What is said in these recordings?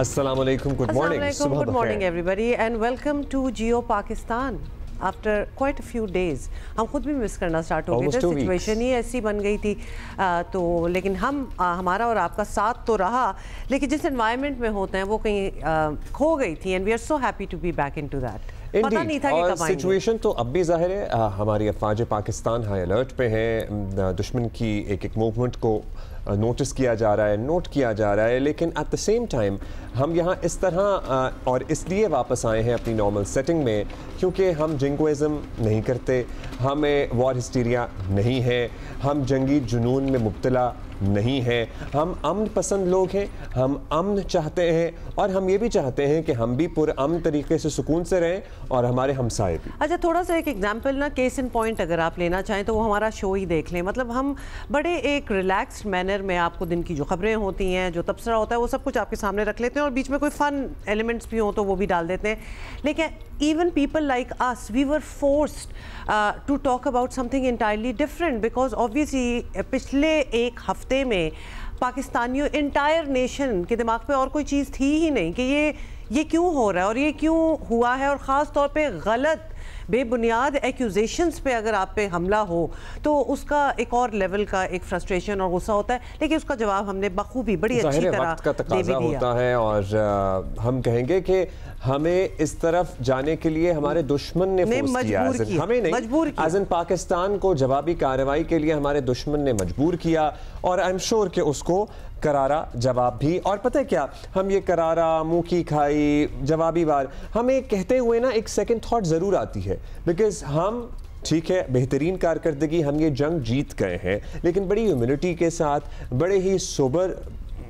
Assalamualaikum, good morning. Good morning everybody and welcome to Jio Pakistan. After quite a few days, हम खुद भी miss करना start हो गए थे, सिचुएशन ही ऐसी बन गई थी तो लेकिन हमारा और आपका साथ तो रहा, लेकिन जिस एनवायरनमेंट में होते हैं वो कहीं खो गई थी and we are so happy to be back into that. पता नहीं था कि कब आएंगे। सिचुएशन तो अब भी जाहिर है हमारी अफवाज पाकिस्तान हाई अलर्ट पे हैं, दुश्मन की एक एक मूवमेंट को नोटिस किया जा रहा है, नोट किया जा रहा है, लेकिन एट द सेम टाइम हम यहाँ इस तरह और इसलिए वापस आए हैं अपनी नॉर्मल सेटिंग में क्योंकि हम जिंगोइज़म नहीं करते, हमें वॉर हिस्टीरिया नहीं है, हम जंगी जुनून में मुब्तला नहीं है, हम अमन पसंद लोग हैं, हम अमन चाहते हैं और हम ये भी चाहते हैं कि हम भी पुरअमन तरीके से सुकून से रहें और हमारे हमसाए भी। अच्छा, थोड़ा सा एक एग्जांपल ना, केस इन पॉइंट अगर आप लेना चाहें तो वो हमारा शो ही देख लें। मतलब हम बड़े एक रिलैक्स्ड मैनर में आपको दिन की जो खबरें होती हैं, जो तबसरा होता है, वो सब कुछ आपके सामने रख लेते हैं और बीच में कोई फन एलिमेंट्स भी हों तो वो भी डाल देते हैं। लेकिन even people like us, we were forced to talk about something entirely different because obviously पिछले एक हफ्ते में पाकिस्तानियों इंटायर नेशन के दिमाग पे और कोई चीज़ थी ही नहीं कि ये क्यों हो रहा है और ये क्यों हुआ है, और ख़ास तौर पे गलत बेबुनियाद एक्यूजेशंस पे अगर आप पे हमला हो तो उसका एक और लेवल का एक फ्रस्ट्रेशन और गुस्सा होता है, लेकिन उसका जवाब हमने बखूबी बड़ी अच्छी तरह वक्त का तकाज़ा होता है और हम कहेंगे कि हमें इस तरफ जाने के लिए हमारे दुश्मन ने फोर्स किया, हमें नहीं, मजबूर किया। एज़ इन पाकिस्तान को जवाबी कार्रवाई के लिए हमारे दुश्मन ने मजबूर किया और आई एम श्योर कि उसको करारा जवाब भी। और पता है क्या, हम ये करारा मुंह की खाई जवाबी वार हमें कहते हुए ना एक सेकंड थॉट ज़रूर आती है, बिकॉज हम ठीक है बेहतरीन कारकर्दगी हम ये जंग जीत गए हैं, लेकिन बड़ी ह्यूमिलिटी के साथ बड़े ही सोबर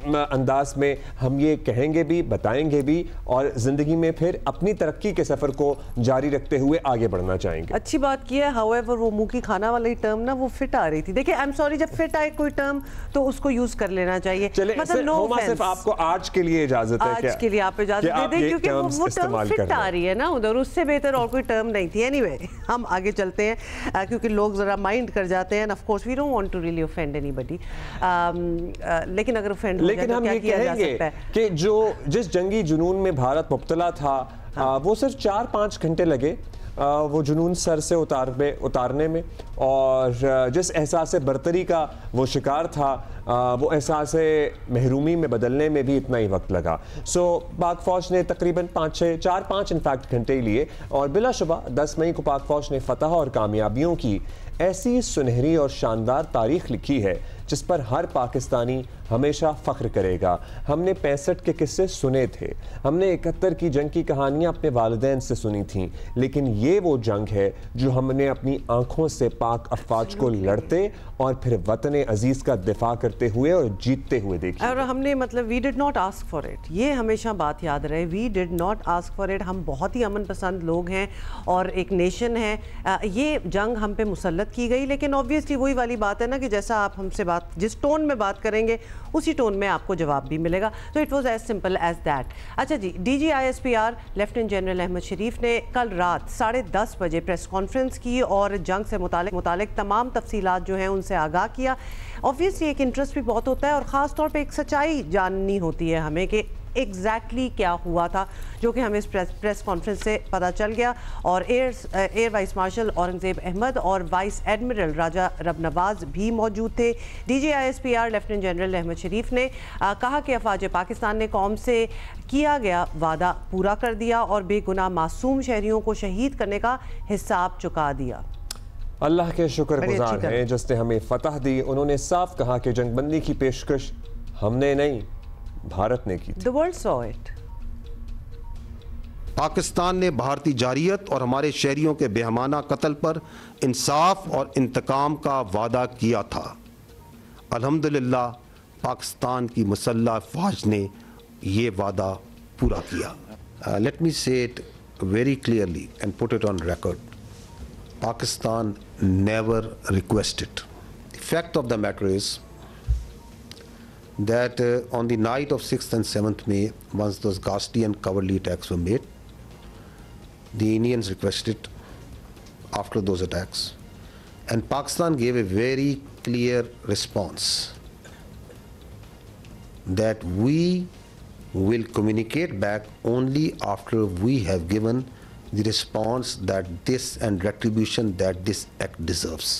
अंदाज में हम ये कहेंगे भी, बताएंगे भी और ज़िंदगी में फिर अपनी तरक्की के सफ़र को जारी रखते हुए आगे बढ़ना चाहेंगे। अच्छी बात की है, हाउएवर वो मुंह की खाना वाली टर्म ना वो फिट आ रही थी। देखिए आई एम सॉरी, जब फिट आए कोई टर्म तो उसको यूज़ कर लेना चाहिए। मतलब नो ऑफेंस, सिर्फ आपको आज के लिए इजाज़त है, आज के लिए आप इजाज़त दे दें क्योंकि वो टर्म फिट आ रही है ना उधर, उससे बेहतर और कोई टर्म नहीं थी। एनीवे हम आगे चलते हैं क्योंकि लोग ज़रा माइंड कर जाते हैं, of course we don't want to really offend anybody, लेकिन अगर ऑफेंड लेकिन हम ये कहेंगे कि जिस जंगी जुनून में भारत मुब्तला था, वो सिर्फ 4-5 घंटे लगे वो जुनून सर से उतारने में, और जिस एहसास बरतरी का वो शिकार था वो एहसास महरूमी में बदलने में भी इतना ही वक्त लगा। सो पाक फ़ौज ने तकरीबन 4-5 इनफैक्ट घंटे लिए और बिलाशुबा 10 मई को पाक फ़ौज ने फतह और कामयाबियों की ऐसी सुनहरी और शानदार तारीख लिखी है जिस पर हर पाकिस्तानी हमेशा फ़ख्र करेगा। हमने 65 के किस्से सुने थे, हमने 71 की जंग की कहानियाँ अपने वालिदैन से सुनी थी, लेकिन ये वो जंग है जो हमने अपनी आँखों से पाक अफवाज को लड़ते और फिर वतन अजीज़ का दिफा करते हुए और जीतते हुए देखी। और हमने मतलब we did not ask for it, ये हमेशा बात याद रहे, we did not ask for it. हम बहुत ही अमन पसंद लोग हैं और एक नेशन है, ये जंग हम पे मुसल्लत की गई, लेकिन ऑब्वियसली वही वाली बात है ना कि जैसा आप हमसे बात जिस टोन में बात करेंगे उसी टोन में आपको जवाब भी मिलेगा। तो it was as simple as that. अच्छा जी, DGISPR lieutenant general Ahmed Sharif ने कल रात 10:30 बजे प्रेस कॉन्फ्रेंस की और जंग से मुतालिक तमाम तफसीलात जो हैं उनसे आगाह किया। ऑब्वियसली एक इंटरेस्ट भी बहुत होता है और ख़ास तौर पे एक सच्चाई जाननी होती है हमें कि एग्जैक्टली क्या हुआ था, जो कि हमें इस प्रेस कॉन्फ्रेंस से पता चल गया। और air vice marshal Aurangzeb Ahmed और वाइस एडमिरल राजा रब नवाज भी मौजूद थे। DGISPR lieutenant general Ahmed Sharif ने कहा कि अफवाज पाकिस्तान ने कौम से किया गया वादा पूरा कर दिया और बेगुनाह मासूम शहरियों को शहीद करने का हिसाब चुका दिया। अल्लाह के शुक्रगुजार हैं जिसने हमें फतह दी। उन्होंने साफ कहा कि जंगबंदी की पेशकश हमने नहीं, भारत ने की। The world saw it. Pakistan ने भारतीय जारियत और हमारे शहरियों के बेहमाना कत्ल पर इंसाफ और इंतकाम का वादा किया था। अल्हम्दुलिल्लाह पाकिस्तान की मुसल्लह फ़ौज ने ये वादा पूरा किया। लेट मी से it very clearly and put it on record, Pakistan never requested. The fact of the matter is that on the night of 6th and 7th May, once those ghastly and cowardly attacks were made, the Indians requested after those attacks, and Pakistan gave a very clear response that we will communicate back only after we have given the response that this and retribution that this act deserves.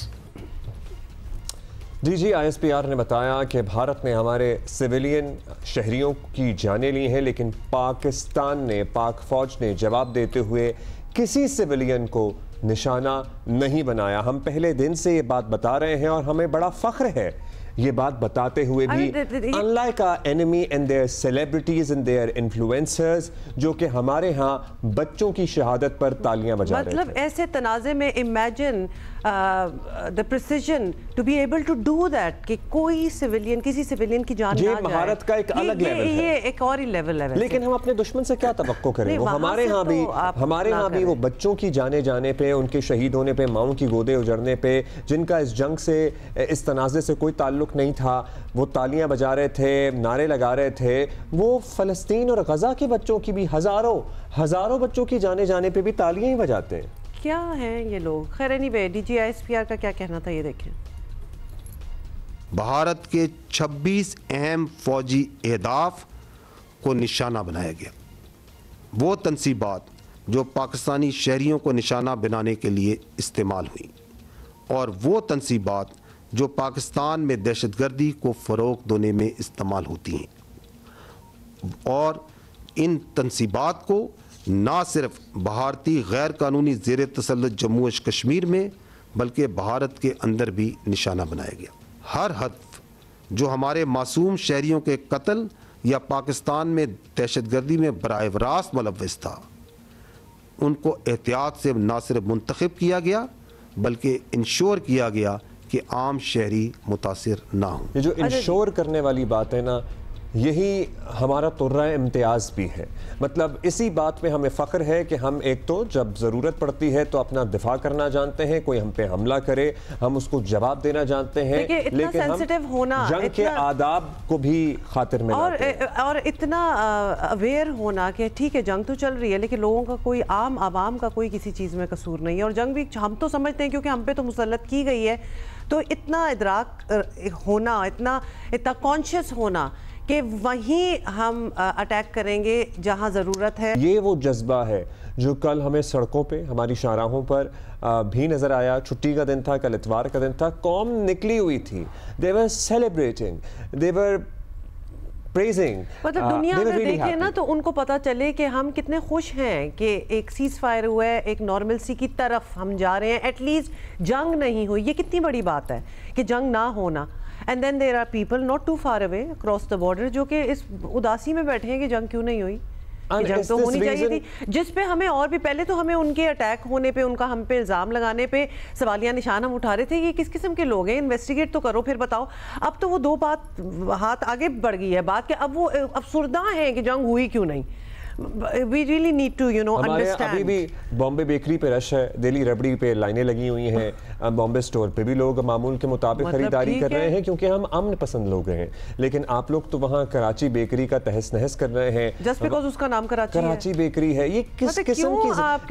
DG ISPR ने बताया कि भारत ने हमारे civilian शहरियों की जानें ली हैं, लेकिन पाकिस्तान ने, पाक फौज ने जवाब देते हुए किसी सिविलियन को निशाना नहीं बनाया। हम पहले दिन से ये बात बता रहे हैं और हमें बड़ा फख्र है ये बात बताते हुए भी, unlike our enemy and their celebrities and their influencers, जो कि हमारे यहाँ बच्चों की शहादत पर तालियां बजा रहे थे। मतलब ऐसे तनाज़े में imagine the precision to be able to do that कि कोई सिविलियन, किसी सिविलियन की जान ना जाए। महारत का एक अलग लेवल है, ये एक और ही लेवल है। लेकिन हम अपने दुश्मन से क्या तवक्को करें? वो हमारे यहाँ भी वो बच्चों की जाने जाने पे, उनके शहीद होने पे, माओं की गोदे उजड़ने पे, जिनका इस जंग से, इस तनाज़े से कोई ताल्लुक नहीं था, वो तालियां बजा रहे थे, नारे लगा रहे थे। वो फ़लस्तीन और गज़ा के बच्चों की भी, हज़ारों बच्चों की जाने जाने पे भी तालियां ही बजाते हैं। क्या हैं ये लोग? खैर एनीवे, डीजी ISPR का क्या कहना था, ये देखें। भारत के 26 अहम फौजी अहदाफ को निशाना बनाया गया। वो तंसीबात जो पाकिस्तानी शहरियों को निशाना बनाने के लिए इस्तेमाल हुई, और वो तंसीबात जो पाकिस्तान में दहशतगर्दी को फ़रोग़ देने में इस्तेमाल होती हैं। और इन तंसीबात को ना सिर्फ भारतीय गैर कानूनी ज़ेर तसल्लुत जम्मू और कश्मीर में, बल्कि भारत के अंदर भी निशाना बनाया गया। हर हदफ जो हमारे मासूम शहरियों के कत्ल या पाकिस्तान में दहशतगर्दी में बराह रास्त मुलव्वस था, उनको एहतियात से ना सिर्फ मुंतखब किया गया, बल्कि इंश्योर किया गया कि आम शहरी मुतासिर ना हो। ये जो इंश्योर करने वाली बात है ना, यही हमारा तुर्रा इम्तियाज़ भी है। मतलब इसी बात पे हमें फ़ख्र है कि हम एक तो जब ज़रूरत पड़ती है तो अपना दिफा करना जानते हैं, कोई हम पे हमला करे हम उसको जवाब देना जानते हैं, लेकिन हम होना, जंग के आदाब को भी खातिर में और इतना अवेयर होना कि ठीक है जंग तो चल रही है, लेकिन लोगों का कोई, आम आवाम का कोई किसी चीज़ में कसूर नहीं है। और जंग भी हम तो समझते हैं क्योंकि हम पे तो मुसल्लत की गई है, तो इतना इदराक होना, इतना कॉन्शियस होना कि वहीं हम अटैक करेंगे जहां ज़रूरत है। ये वो जज्बा है जो कल हमें सड़कों पे, हमारी शाहराहों पर भी नज़र आया। छुट्टी का दिन था, कल इतवार का दिन था, कौम निकली हुई थी। They were celebrating, they were praising. मतलब दुनिया अगर देखे ना तो उनको पता चले कि हम कितने खुश हैं कि एक सीज फायर हुआ है, एक नॉर्मलसी की तरफ हम जा रहे हैं, एटलीस्ट जंग नहीं हुई। ये कितनी बड़ी बात है कि जंग ना होना। And then there are people not too far away across the border जो कि इस उदासी में बैठे हैं कि जंग क्यों नहीं हुई। जंग तो होनी चाहिए थी, जिस पे हमें और भी पहले तो हमें उनके अटैक होने पे, उनका हम पे इल्ज़ाम लगाने पे सवालिया निशान हम उठा रहे थे कि किस किस्म के लोग हैं, इन्वेस्टिगेट तो करो फिर बताओ। अब तो वो दो बात हाथ आगे बढ़ गई है बात कि अब वो अफसुर्दा हैं कि जंग हुई क्यों नहीं। We really need to, you know, understand. अभी भी बॉम्बे बेकरी पे रश है, दिल्ली रबड़ी पे लाइनें लगी हुई हैं, बॉम्बे स्टोर पे भी लोग मामूल के मुताबिक खरीदारी कर रहे हैं क्योंकि हम अमन पसंद लोग हैं। लेकिन आप लोग तो वहाँ कराची बेकरी का तहस नहस कर रहे हैं जस्ट बिकॉज उसका नाम कराची बेकरी है। ये किस किस्म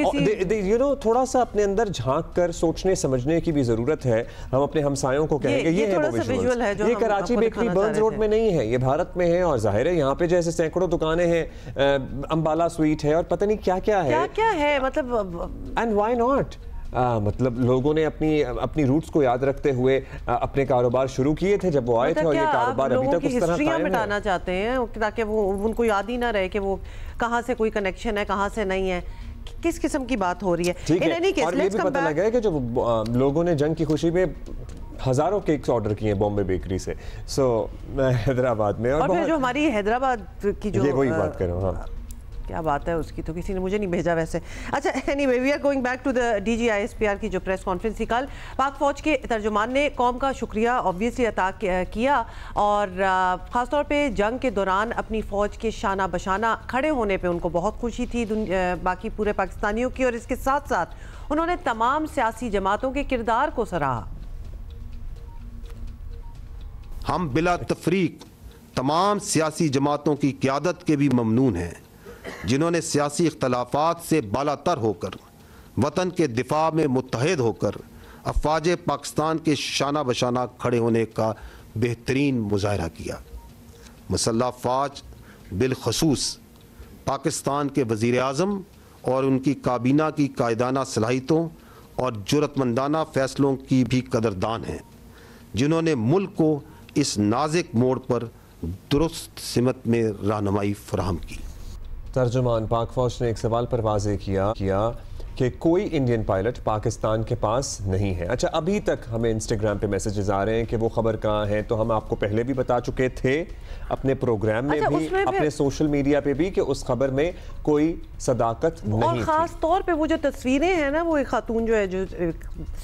की, यू नो, थोड़ा सा अपने अंदर झांक कर सोचने समझने की भी जरूरत है। हम अपने हमसायों को कहेंगे ये है वो विजुअल है, ये कराची बेकरी बर्न्स रोड में नहीं है, ये भारत में है। और जाहिर है यहाँ पे जैसे सैकड़ों दुकानें हैं, अंबाला स्वीट है और पता नहीं क्या क्या है मतलब, एंड व्हाई नॉट। मतलब लोगों ने अपनी रूट्स को याद रखते हुए अपने कारोबार शुरू किए थे जब वो आए थे, और ये कारोबार अभी तक उस तरह कायम है। मिटाना चाहते हैं ताकि वो उनको याद ही ना रहे कि वो कहाँ से कोई कनेक्शन है, कहाँ से नहीं है, किस किस्म की बात हो रही है। ठीक है, और ये भी पता लगा है कि जो लोगों ने जंग की खुशी में हजारों केक्स ऑर्डर किए बॉम्बे बेकरी से। मैं हैदराबाद में, और फिर जो हमारी हैदराबाद की जो, ये वही बात कर रहा हूँ। हाँ, क्या बात है उसकी, तो किसी ने मुझे नहीं भेजा वैसे। अच्छा, anyway, we are going back to the DG ISPR की जो प्रेस कॉन्फ्रेंस थी कल। पाक फौज के तर्जुमान ने कौम का शुक्रिया ऑब्वियसली अता किया, और ख़ासतौर पे जंग के दौरान अपनी फ़ौज के शाना बशाना खड़े होने पे उनको बहुत खुशी थी बाकी पूरे पाकिस्तानियों की। और इसके साथ साथ उन्होंने तमाम सियासी जमातों के किरदार को सराहा। हम बिला तफरीक तमाम सियासी जमातों की क़यादत के भी ममनून हैं जिन्होंने सियासी इख्तलाफात से बालातर होकर वतन के दिफा में मुत्तहिद होकर अफवाज पाकिस्तान के शाना बशाना खड़े होने का बेहतरीन मुजाहरा किया। मुसल्लह फ़ौज बिलखसूस पाकिस्तान के वज़ीर आज़म और उनकी काबीना की कायदाना सलाहियतों और जुर्रतमंदाना फ़ैसलों की भी कदरदान हैं, जिन्होंने मुल्क को इस नाज़ुक मोड़ पर दुरुस्त सिमत में रहनुमाई फराहम की। तर्जुमान पाक फौज ने एक सवाल पर वाज़ेह किया कि कोई इंडियन पायलट पाकिस्तान के पास नहीं है। अच्छा, अभी तक हमें इंस्टाग्राम पे मैसेजेस आ रहे हैं कि वो खबर कहाँ है, तो हम आपको पहले भी बता चुके थे अपने प्रोग्राम में भी, अपने सोशल मीडिया पे भी, कि उस खबर में कोई सदाकत नहीं और ख़ास तौर पे वो जो तस्वीरें हैं ना, वो एक खातून जो है, जो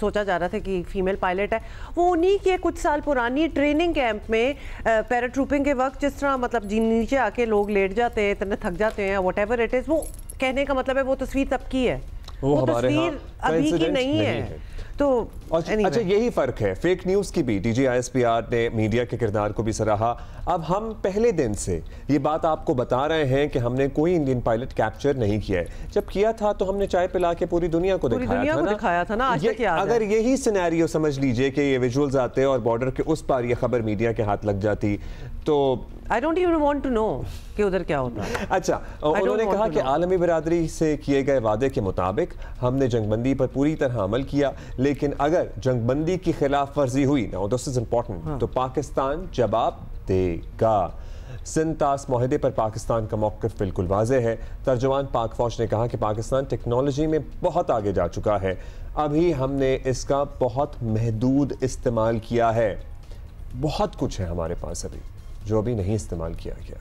सोचा जा रहा था कि फीमेल पायलट है, वो उन्हीं के कुछ साल पुरानी ट्रेनिंग कैंप में पैराट्रूपिंग के वक्त जिस तरह मतलब नीचे आके लोग लेट जाते हैं, इतने थक जाते हैं, वट एवर इट इज़, वो कहने का मतलब है वो तस्वीर तब की है, वो तस्वीर अभी की नहीं है। तो अच्छा, यही फर्क है फेक न्यूज़ की भी। DGISPR ने मीडिया के किरदार को भी सराहा। अब हम पहले दिन से ये बात आपको बता रहे हैं कि हमने कोई इंडियन पायलट कैप्चर नहीं किया है। जब किया था तो हमने चाय पिला के पूरी दुनिया को दिखाया था ना। आज तक याद है। अगर यही सिनेरियो समझ लीजिए कि ये विजुअल्स आते और बॉर्डर के उस पार ये खबर मीडिया के हाथ लग जाती, तो I don't even want to know कि उधर क्या होता है। अच्छा, उन्होंने कहा कि आलमी बिरादरी से किए गए वादे के मुताबिक हमने जंगबंदी पर पूरी तरह अमल किया, लेकिन अगर जंगबंदी की खिलाफ वर्जी हुई, नाउ दिस इज इंपॉर्टेंट, तो पाकिस्तान जवाब देगा। सिंतास माहिदे पर पाकिस्तान का मौक़िफ़ बिल्कुल वाज़ेह है। तर्जुमान पाक फौज ने कहा कि पाकिस्तान टेक्नोलॉजी में बहुत आगे जा चुका है, अभी हमने इसका बहुत महदूद इस्तेमाल किया है। बहुत कुछ है हमारे पास अभी जो अभी नहीं इस्तेमाल किया गया।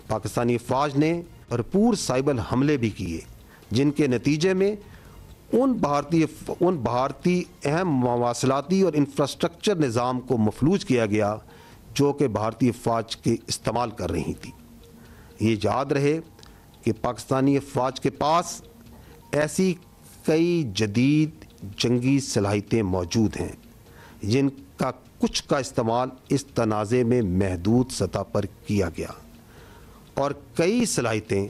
पाकिस्तानी फ़ौज ने भरपूर साइबर हमले भी किए, जिनके नतीजे में उन भारतीय अहम मवासलाती और इंफ्रास्ट्रक्चर निज़ाम को मफलूज किया गया जो कि भारतीय फ़ौज के इस्तेमाल कर रही थी। ये याद रहे कि पाकिस्तानी फ़ौज के पास ऐसी कई जदीद जंगी सलाहियतें मौजूद हैं जिनका कुछ का इस्तेमाल इस तनाज़े में महदूद सतह पर किया गया और कई सलाहियतें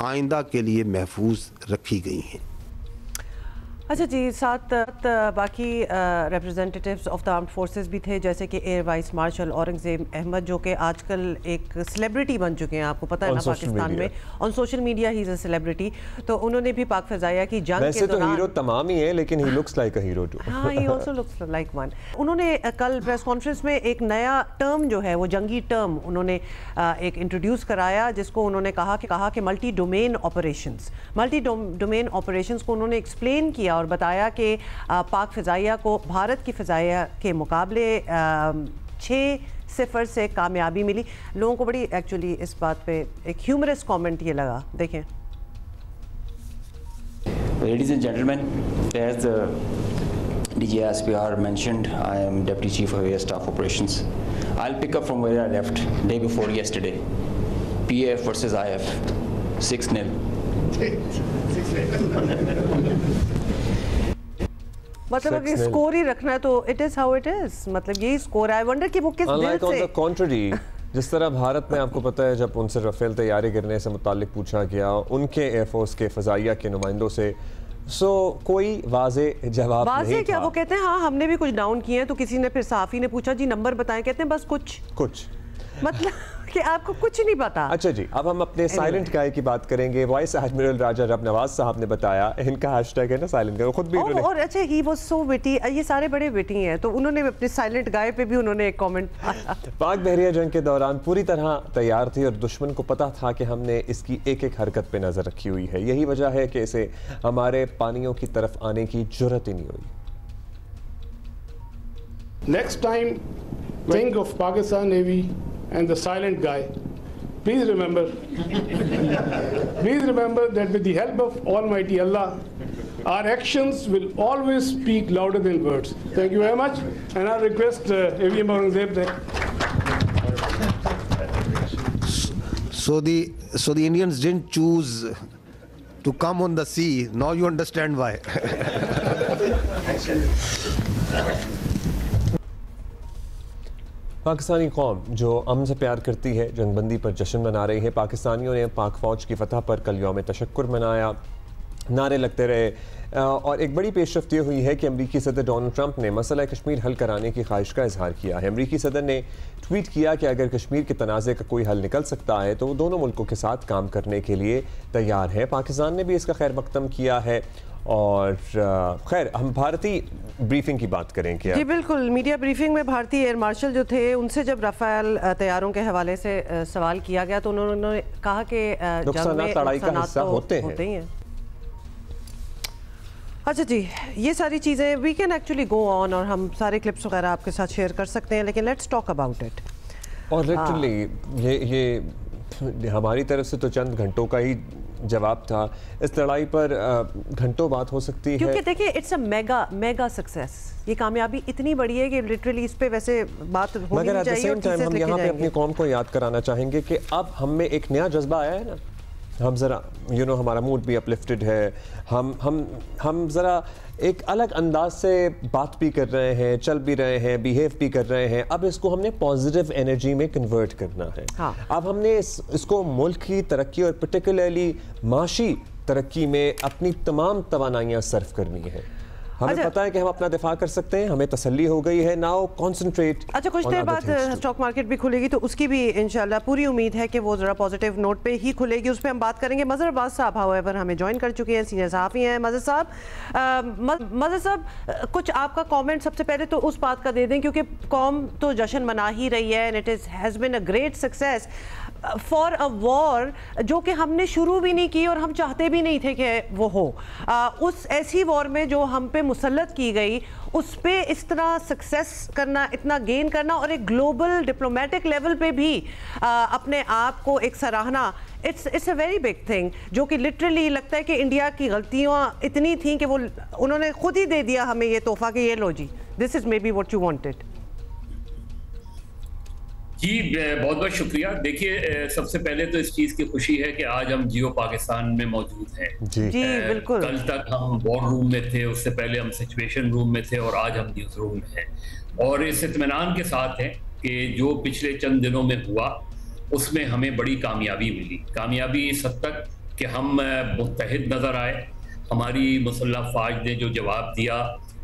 आइंदा के लिए महफूज रखी गई हैं। अच्छा जी, साथ बाकी representatives of the armed forces भी थे, जैसे कि air vice marshal Aurangzeb Ahmed, जो कि आजकल एक सेलिब्रिटी बन चुके हैं, आपको पता है ना, पाकिस्तान में on social media he is a celebrity. तो उन्होंने भी पाक फ़ज़ाइया की जंग के दौरान, तो हीरो तमाम ही है, लेकिन he looks like a hero too. हाँ, he also looks like one. उन्होंने कल प्रेस कॉन्फ्रेंस में एक नया टर्म जो है, वो जंगी टर्म उन्होंने एक इंट्रोड्यूस कराया, जिसको उन्होंने कहा कि मल्टी डोमेन ऑपरेशंस को उन्होंने एक्सप्लेन किया और बताया कि पाक फ़ज़ाइया को भारत की फ़ज़ाइया के मुकाबले 6-0 से कामयाबी मिली। लोगों को बड़ी एक्चुअली इस बात पे एक ह्यूमरस कमेंट ये लगा, देखें। Ladies and gentlemen, as the DGISPR mentioned, I am Deputy Chief of Air Staff Operations. I'll pick up from where I left day before yesterday. PAF versus IF, 6-0. मतलब अगर score ही रखना है तो it is how it is, मतलब यही score है। I wonder कि वो किस दिल से। ऑन द कॉन्ट्ररी, जिस तरह भारत में आपको पता है जब उनसे राफेल तैयारी गिरने से मुतालिक पूछा गया उनके एयरफोर्स के फ़ज़ाइया के नुमाइंदों से, कोई वाज़े जवाब नहीं क्या था। वो कहते हैं हाँ हमने भी कुछ डाउन किए हैं, तो किसी ने फिर सहाफ़ी ने पूछा जी नंबर बताएं, कहते हैं बस कुछ मतलब कि आपको कुछ नहीं पता। अच्छा जी, अब हम अपने साइलेंट गाय की बात करेंगे। वाइस एडमिरल राजा रब नवाज साहब ने बताया, इनका हैशटैग है ना साइलेंट गाय, खुद भी उन्होंने। और अच्छा, ही वाज सो विटी, ये सारे बड़े विटी हैं, तो उन्होंने अपने साइलेंट गाय पे भी उन्होंने एक कमेंट पाक बहरिया जंग के दौरान पूरी तरह तैयार थी और दुश्मन को पता था कि हमने इसकी एक एक हरकत पे नजर रखी हुई है। यही वजह है कि इसे हमारे पानियों की तरफ आने की जुर्रत ही नहीं हुई। Next time, think of Pakistan Navy and the silent guy. Please remember that with the help of Almighty Allah, our actions will always speak louder than words. Thank you very much, and I request AVM Aurangzeb. So the Indians didn't choose to come on the sea. Now you understand why. Pakistani कौम जो अमन से प्यार करती है, जंगबंदी पर जश्न मना रही है। पाकिस्तानियों ने पाक फ़ौज की फतह पर कल यौम तशक्कुर मनाया। नारे लगते रहे। और एक बड़ी पेशरफ्त ये हुई है कि अमरीकी सदर डोनाल्ड ट्रंप ने मसला कश्मीर हल कराने की ख्वाहिश का इजहार किया है। अमरीकी सदर ने ट्वीट किया कि अगर कश्मीर के तनाज़े का कोई हल निकल सकता है तो वो दोनों मुल्कों के साथ काम करने के लिए तैयार है। पाकिस्तान ने भी इसका खैर मकदम किया है। और खैर हम भारतीय ब्रीफिंग की बात करें क्या? जी बिल्कुल, मीडिया ब्रीफिंग में भारतीय एयर मार्शल जो थे उनसे जब राफेल तैयारों के हवाले से सवाल किया गया तो उन्होंने कहा कि नुकसानात लड़ाई का हिस्सा होते हैं। अच्छा जी, ये सारी चीज़ें we can actually go on और हम सारे क्लिप्स वगैरह आपके साथ शेयर कर सकते हैं, लेकिन लेट्स टॉक अबाउट इट। और लिटरली ये हमारी तरफ से तो चंद घंटों का ही जवाब था। इस लड़ाई पर घंटों बात हो सकती है, क्योंकि देखिए इट्स अ मेगा सक्सेस। ये कामयाबी इतनी बड़ी है कि लिटरली इस पे वैसे बात होनी चाहिए। मगर एट द सेम टाइम हम यहाँ पे अपनी कौम को याद कराना चाहेंगे कि अब हम में एक नया जज्बा आया है ना। हम ज़रा हमारा मूड भी अपलिफ्टेड है। हम ज़रा एक अलग अंदाज से बात भी कर रहे हैं, चल भी रहे हैं, बिहेव भी कर रहे हैं। अब इसको हमने पॉजिटिव एनर्जी में कन्वर्ट करना है। हाँ। अब हमने इसको मुल्क की तरक्की और पर्टिकुलरली माशी तरक्की में अपनी तमाम तवानाइयाँ सर्व करनी है। हमें पता है कि हम अपना दिफा कर सकते हैं, हमें तसल्ली हो गई है। Now concentrate. अच्छा, कुछ देर बाद स्टॉक मार्केट भी खुलेगी तो उसकी भी इंशाल्लाह पूरी उम्मीद है कि वो ज़रा पॉजिटिव नोट पे ही खुलेगी, उस पर हम बात करेंगे। मज़हर अब्बास साहब हाउएवर हमें ज्वाइन कर चुके हैं, सीनियर सहाफ़ी हैं। मज़हर साहब, कुछ आपका कॉमेंट सबसे पहले तो उस बात का दे दें, क्योंकि कौम तो जश्न मना ही रही है and it has been a great success for a war जो कि हमने शुरू भी नहीं की और हम चाहते भी नहीं थे कि वो हो। उस ऐसी वॉर में जो हम पे मुसल्लत की गई, उस पे इस तरह सक्सेस करना, इतना गेन करना और एक ग्लोबल डिप्लोमेटिक लेवल पे भी अपने आप को एक सराहना, it's a very big thing, जो कि लिटरली लगता है कि इंडिया की गलतियाँ इतनी थी कि वो उन्होंने खुद ही दे दिया हमें ये तोहफा कि ये लो जी, this is maybe what you wanted. जी बहुत बहुत शुक्रिया। देखिए सबसे पहले तो इस चीज़ की खुशी है कि आज हम जियो पाकिस्तान में मौजूद हैं। जी बिल्कुल। कल तक हम वॉर रूम में थे, उससे पहले हम सिचुएशन रूम में थे और आज हम न्यूज़ रूम में हैं। और इस इत्मीनान के साथ है कि जो पिछले चंद दिनों में हुआ उसमें हमें बड़ी कामयाबी मिली। कामयाबी इस हद तक कि हम मुत्तहिद नज़र आए। हमारी मुसल्लह फ़ौज ने जो जवाब दिया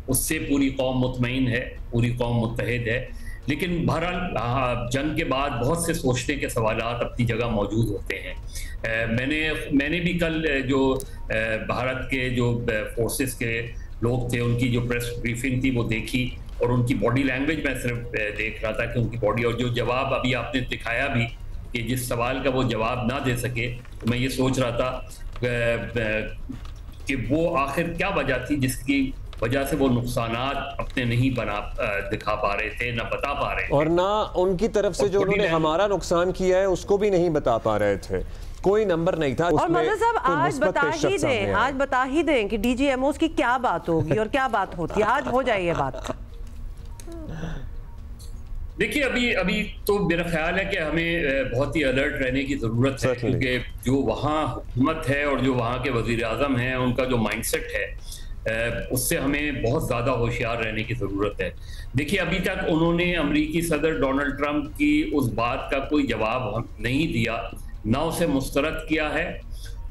उससे पूरी कौम मुतमईन है, पूरी कौम मुत्तहिद है। लेकिन बहरहाल जंग के बाद बहुत से सोचने के सवालात अपनी जगह मौजूद होते हैं। मैंने भी कल जो भारत के जो फोर्सेस के लोग थे उनकी जो प्रेस ब्रीफिंग थी वो देखी और उनकी बॉडी लैंग्वेज मैं सिर्फ देख रहा था कि उनकी बॉडी, और जो जवाब अभी आपने दिखाया भी कि जिस सवाल का वो जवाब ना दे सके, तो मैं ये सोच रहा था कि वो आखिर क्या वजह थी जिसकी वजह से वो नुकसानात अपने नहीं दिखा पा रहे थे, ना बता पा रहे थे, और ना उनकी तरफ से जो उन्होंने हमारा नुकसान किया है उसको भी नहीं बता पा रहे थे। कोई नंबर नहीं था। और मज़हर साहब आज बता ही दें कि डीजीएमओस की क्या बात होगी और क्या बात होती है, आज हो जाए ये बात। देखिए अभी तो मेरा ख्याल है कि हमें बहुत ही अलर्ट रहने की ज़रूरत है, क्योंकि जो वहाँ हुकूमत है और जो वहाँ के वज़ीर आज़म हैं उनका जो माइंडसेट है उससे हमें बहुत ज़्यादा होशियार रहने की ज़रूरत है। देखिए अभी तक उन्होंने अमेरिकी सदर डोनाल्ड ट्रंप की उस बात का कोई जवाब नहीं दिया, ना उसे मुस्तरद किया है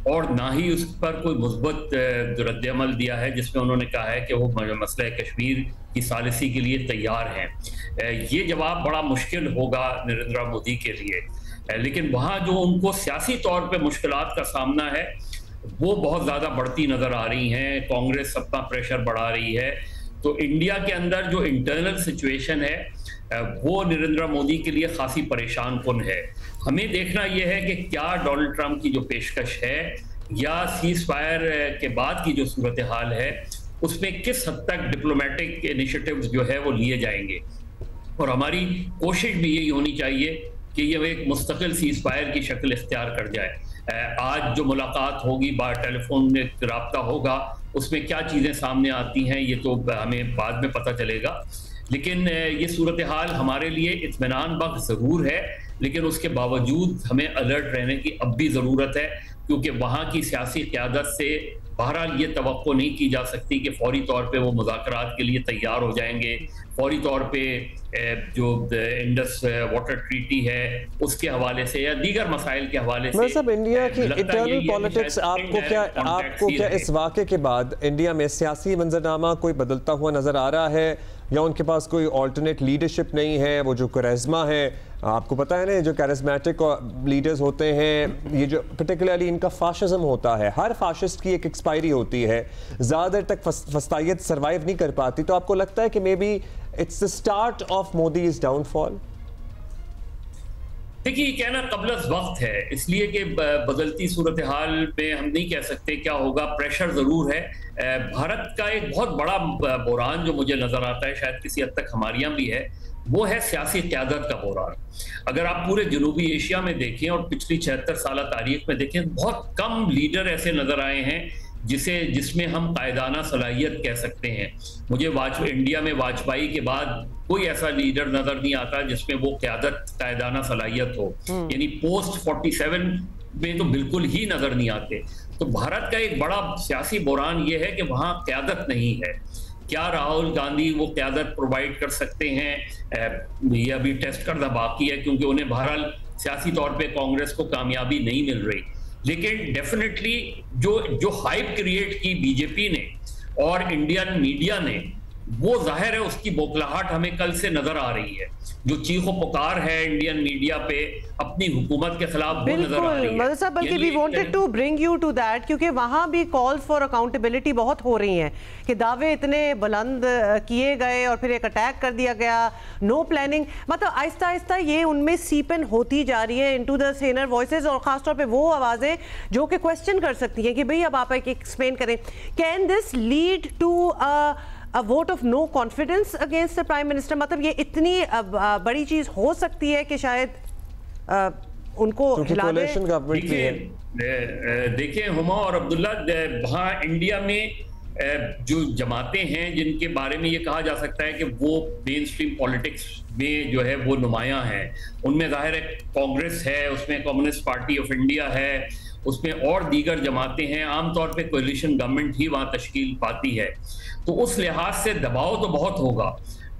और ना ही उस पर कोई मुस्बत रद्द-ए-अमल दिया है जिसमें उन्होंने कहा है कि वो मसला कश्मीर की सालिसी के लिए तैयार हैं। ये जवाब बड़ा मुश्किल होगा नरेंद्र मोदी के लिए, लेकिन वहाँ जो उनको सियासी तौर पर मुश्किलात का सामना है वो बहुत ज़्यादा बढ़ती नज़र आ रही हैं। कांग्रेस अपना प्रेशर बढ़ा रही है, तो इंडिया के अंदर जो इंटरनल सिचुएशन है वो नरेंद्र मोदी के लिए खासी परेशान कुन है। हमें देखना यह है कि क्या डोनाल्ड ट्रंप की जो पेशकश है या सीज फायर के बाद की जो सूरत हाल है उसमें किस हद तक डिप्लोमेटिक इनिशिएटिव्स जो है वो लिए जाएंगे, और हमारी कोशिश भी यही होनी चाहिए कि ये एक मुस्तकिल सीज फायर की शक्ल इख्तियार कर जाए। आज जो मुलाकात होगी, टेलीफोन में रब्ता होगा, उसमें क्या चीज़ें सामने आती हैं ये तो हमें बाद में पता चलेगा, लेकिन ये सूरत हाल हमारे लिए इत्मीनान बख्श ज़रूर है, लेकिन उसके बावजूद हमें अलर्ट रहने की अब भी ज़रूरत है, क्योंकि वहाँ की सियासी क़यादत से बहरहाल ये तवक्को नहीं की जा सकती कि फौरी तौर पे वो मुज़ाकरात के लिए तैयार हो जाएंगे। फौरी तौर पे जो इंडस वाटर ट्रीटी है उसके हवाले से या दीगर मसाइल के हवाले से सब इंडिया की इंटरनल पॉलिटिक्स आपको क्या इस वाक़े के बाद इंडिया में सियासी मंजरनामा कोई बदलता हुआ नज़र आ रहा है, या उनके पास कोई ऑल्टरनेट लीडरशिप नहीं है? वो जो करिश्मा है, आपको पता है ना, जो कैरिस्मेटिक लीडर्स होते हैं, ये जो पर्टिकुलरली इनका फाशिज्म होता है, हर फाशिस्ट की एक एक्सपायरी होती है, ज़्यादा देर तक फस्तायत सर्वाइव नहीं कर पाती। तो आपको लगता है कि may be it's the start of Modi's downfall? देखिए, कहना कबलस वक्त है, इसलिए कि बदलती सूरत हाल में हम नहीं कह सकते क्या होगा। प्रेशर ज़रूर है। भारत का एक बहुत बड़ा बुरान जो मुझे नज़र आता है, शायद किसी हद तक हमारे यहाँ भी है, वो है सियासी क़यादत का बुरान। अगर आप पूरे जनूबी एशिया में देखें और पिछली 76 साल तारीख में देखें, बहुत कम लीडर ऐसे नज़र आए हैं जिसमें हम कायदाना सलाहियत कह सकते हैं। मुझे इंडिया में वाजपेयी के बाद कोई ऐसा लीडर नज़र नहीं आता जिसमें वो कायदाना सलाहियत हो, यानी पोस्ट 47 में तो बिल्कुल ही नज़र नहीं आते। तो भारत का एक बड़ा सियासी बुरान ये है कि वहाँ क़यादत नहीं है। क्या राहुल गांधी वो क़यादत प्रोवाइड कर सकते हैं? ये अभी टेस्ट करना बाकी है, क्योंकि उन्हें बहरहाल सियासी तौर पे कांग्रेस को कामयाबी नहीं मिल रही। लेकिन डेफिनेटली जो हाइप क्रिएट की बीजेपी ने और इंडियन मीडिया ने, वो जाहिर है उसकी बौखलाहट हमें कल से नजर आ रही है। जो चीखो पुकार है इंडियन मीडिया पे अपनी हुकूमत के खिलाफ, वो नजर आ रही है। साहब, बल्कि we wanted to bring you to that, क्योंकि वहां भी कॉल्स फॉर अकाउंटेबिलिटी बहुत हो रही हैं कि दावे इतने बुलंद किए गए और फिर एक अटैक कर दिया गया, नो प्लानिंग। मतलब आहिस्ता आहिस्ता ये उनमें सीपन होती जा रही है इनटू द सेनर वॉइसेस, और खासतौर पे वो आवाजें जो कि क्वेश्चन कर सकती हैं कि भाई अब आप एक एक्सप्लेन करें, can this lead to a vote of no confidence against the Prime Minister? मतलब ये इतनी बड़ी चीज हो सकती है कि शायद उनको हिला दे। देखिए हुमा और अब्दुल्ला, वहाँ इंडिया में जो जमातें हैं जिनके बारे में ये कहा जा सकता है कि वो मेन स्ट्रीम पॉलिटिक्स में जो है वो नुमायां हैं, उनमें जाहिर है कांग्रेस है, उसमें कम्युनिस्ट पार्टी ऑफ इंडिया है, उसमें और दीगर जमातें हैं। आमतौर पे कोalition गवर्नमेंट ही वहाँ तश्कील पाती है। तो उस लिहाज से दबाव तो बहुत होगा।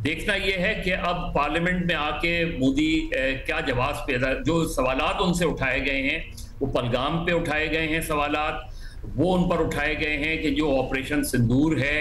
देखना यह है कि अब पार्लियामेंट में आके मोदी क्या जवाब पैदा, जो सवालात उनसे उठाए गए हैं, वो पहलगाम पे उठाए गए हैं सवालात, वो उन पर उठाए गए हैं कि जो ऑपरेशन सिंदूर है,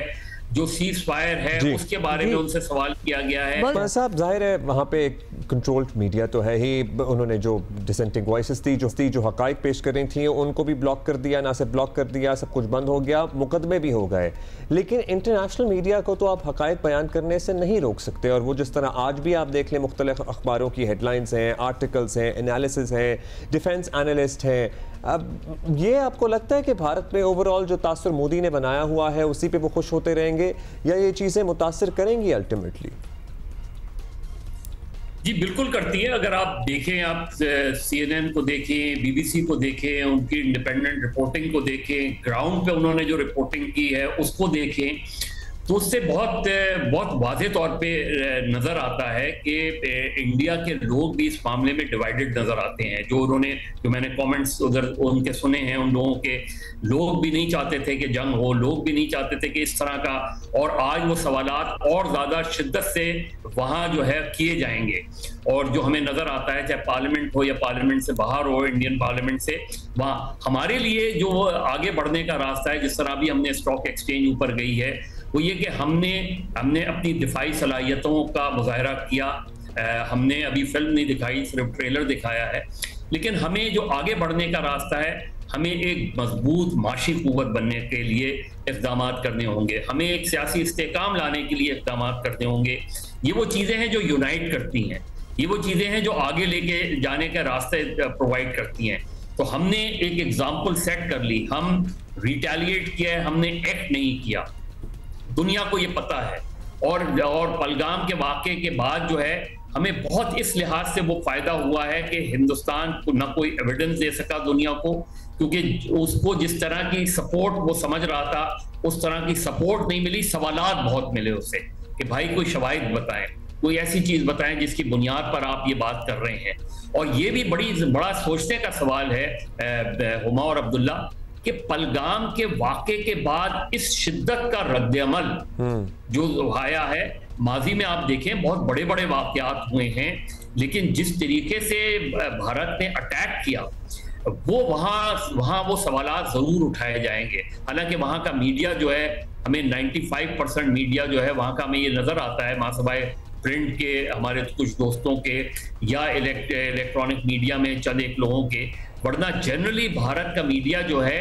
जो सीज फायर है, उसके बारे में उनसे सवाल किया गया है। साहब, जाहिर है वहाँ पे कंट्रोल्ड मीडिया तो है ही, उन्होंने जो डिसेंटिंग वॉइसेस थी, जो हकाइक पेश कर रही थी, उनको भी ब्लॉक कर दिया, ना सिर्फ ब्लॉक कर दिया, सब कुछ बंद हो गया, मुकदमे भी हो गए। लेकिन इंटरनेशनल मीडिया को तो आप हकाइक बयान करने से नहीं रोक सकते। और वो जिस तरह आज भी आप देख लें, मुख्तलिफ अखबारों की हेडलाइंस हैं, आर्टिकल्स हैं, एनालिसिस हैं, डिफेंस एनालिस्ट हैं। अब ये आपको लगता है कि भारत में ओवरऑल जो तासुर मोदी ने बनाया हुआ है उसी पे वो खुश होते रहेंगे, या ये चीजें मुतासिर करेंगी अल्टीमेटली? जी बिल्कुल करती है। अगर आप देखें, आप CNN को देखें, BBC को देखें, उनकी इंडिपेंडेंट रिपोर्टिंग को देखें, ग्राउंड पे उन्होंने जो रिपोर्टिंग की है उसको देखें, तो उससे बहुत वाज़े तौर पे नज़र आता है कि इंडिया के लोग भी इस मामले में डिवाइडेड नज़र आते हैं। जो मैंने कमेंट्स उधर उनके सुने हैं, उन लोगों के, लोग भी नहीं चाहते थे कि जंग हो, लोग भी नहीं चाहते थे कि इस तरह का, और आज वो सवालात और ज़्यादा शिद्दत से वहाँ जो है किए जाएंगे। और जो हमें नज़र आता है, चाहे पार्लियामेंट हो या पार्लियामेंट से बाहर हो, इंडियन पार्लियामेंट से, वहाँ हमारे लिए जो आगे बढ़ने का रास्ता है, जिस तरह भी हमने स्टॉक एक्सचेंज ऊपर गई है, वो ये कि हमने अपनी दिफाई सलाहियतों का मुजाहरा किया। हमने अभी फिल्म नहीं दिखाई, सिर्फ ट्रेलर दिखाया है। लेकिन हमें जो आगे बढ़ने का रास्ता है, हमें एक मजबूत माशी कुव्वत बनने के लिए इक़दाम करने होंगे, हमें एक सियासी इस्तेहकाम लाने के लिए इक़दाम करने होंगे। ये वो चीज़ें हैं जो यूनाइट करती हैं, ये वो चीज़ें हैं जो आगे लेके जाने का रास्ते प्रोवाइड करती हैं। तो हमने एक एग्जाम्पल सेट कर ली, हम रिटेलिएट किया है, हमने एक्ट नहीं किया, दुनिया को ये पता है। और पहलगाम के वाक़े के बाद जो है हमें बहुत इस लिहाज से वो फ़ायदा हुआ है कि हिंदुस्तान को ना कोई एविडेंस दे सका दुनिया को, क्योंकि उसको जिस तरह की सपोर्ट वो समझ रहा था उस तरह की सपोर्ट नहीं मिली। सवालात बहुत मिले उससे कि भाई कोई शवाहिद बताएं, कोई ऐसी चीज़ बताएं जिसकी बुनियाद पर आप ये बात कर रहे हैं। और ये भी बड़ा सोचने का सवाल है हुमा और अब्दुल्ला कि पहलगाम के वाक़े के बाद इस शिद्दत का रद्द-ए-अमल जो आया है, माजी में आप देखें बहुत बड़े बड़े वाक़यात हुए हैं, लेकिन जिस तरीके से भारत ने अटैक किया वो वहाँ वो सवालात ज़रूर उठाए जाएंगे। हालांकि वहाँ का मीडिया जो है, हमें 95% मीडिया जो है वहाँ का हमें ये नज़र आता है, मासवाए प्रिंट के, हमारे कुछ दोस्तों के, या इलेक्ट्रॉनिक मीडिया में चंद एक लोगों के, वरना जनरली भारत का मीडिया जो है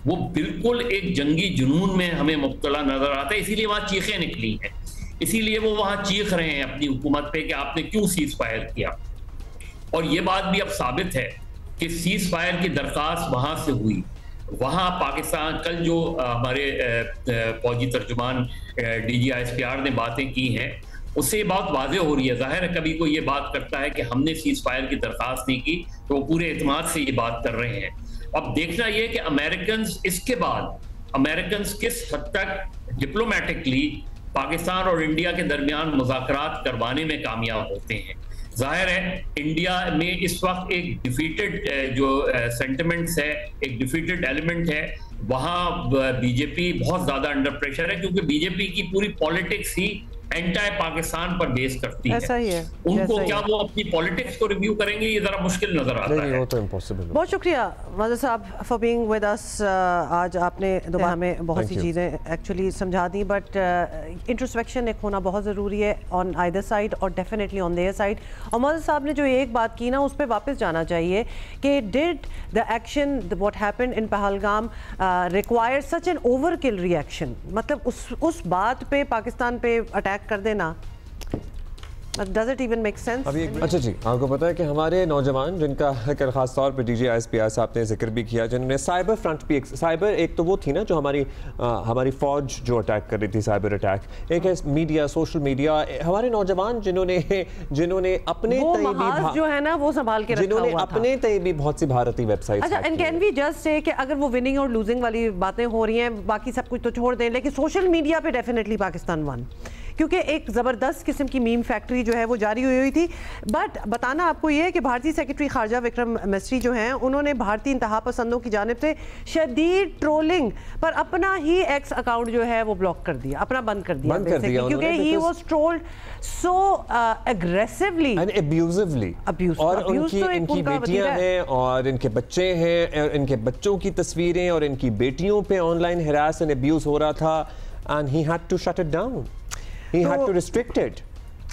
वो बिल्कुल एक जंगी जुनून में हमें मुब्तला नजर आता है। इसीलिए वहाँ चीखें निकली हैं, इसीलिए वो वहाँ चीख रहे हैं अपनी हुकूमत पे कि आपने क्यों सीज फायर किया। और ये बात भी अब साबित है कि सीज फायर की दरख्वास्त वहाँ से हुई, वहाँ पाकिस्तान, कल जो हमारे फौजी तर्जुमान DGISPR ने बातें की हैं, उससे ये बात वाज़ेह हो रही है। जाहिर है कभी कोई ये बात करता है कि हमने सीज फायर की दरख्वास्त नहीं की, तो वो पूरे एतमाद से ये बात कर रहे हैं। अब देखना ये कि अमेरिकन्स, इसके बाद अमेरिकन्स किस हद तक डिप्लोमेटिकली पाकिस्तान और इंडिया के दरमियान मुज़ाकरात करवाने में कामयाब होते हैं। जाहिर है इंडिया में इस वक्त एक डिफीटेड जो सेंटिमेंट्स है, एक डिफीटेड एलिमेंट है, वहाँ बीजेपी बहुत ज़्यादा अंडर प्रेशर है, क्योंकि बीजेपी की पूरी पॉलिटिक्स ही एंटाई पाकिस्तान पर बेस करती है। ऐसा ही है। उनको क्या वो अपनी पॉलिटिक्स को रिव्यू करेंगे, ये जरा मुश्किल नजर आता है। वो तो इम्पॉसिबल है। बहुत शुक्रिया वाजिद साहब फॉर बीइंग विद अस। आज आपने दोबारा में बहुत सी चीज़ें एक्चुअली समझा दी, बट इंट्रोस्पेक्शन एक होना बहुत ज़रूरी है ऑन आइदर साइड और डेफिनेटली ऑन देयर साइड। और वाजिद साहब ने जो एक बात की ना, उस पर वापस जाना चाहिए कि did the action what happened in Pahalgam require such an overkill reaction, मतलब उस बात पे पाकिस्तान पे अटैक कर देना, Does it even make sense? अच्छा जी, आपको पता है कि हमारे नौजवान, जिनका खास तौर पर DGISPR साहब ने जिक्र भी किया, जिन्होंने साइबर फ्रंट भी, साइबर एक तो वो थी ना जो हमारी फौज जो अटैक कर रही थी, साइबर अटैक, एक है मीडिया, सोशल मीडिया, हमारे नौजवान जिन्होंने अपने जो है ना वो संभाल के जिन्होंने अपने तय भी बहुत सी भारतीय वेबसाइट। अच्छा, and can we just say कि अगर वो विनिंग और लूजिंग वाली बातें हो रही हैं, बाकी सब कुछ तो छोड़ दें, लेकिन सोशल मीडिया पे डेफिनेटली पाकिस्तान वन, क्योंकि एक ज़बरदस्त किस्म की मीम फैक्ट्री जो है वो जारी हुई थी। बट बताना आपको ये है कि भारतीय सेक्रेटरी खारजा विक्रम मिस्री जो हैं, उन्होंने भारतीय इंतहा पसंदों की जानिब से शदीद ट्रोलिंग पर अपना ही एक्स अकाउंट जो है वो ब्लॉक कर दिया, अपना बंद कर दिया क्योंकि he was trolled so aggressively and abusively. और इनकी बेटियां हैं और इनके बच्चे हैं और इनके बच्चों की तस्वीरें और इनकी बेटियों पे ऑनलाइन हैरास एंड अब्यूज हो रहा था, and he had to shut it down, he had to restrict it।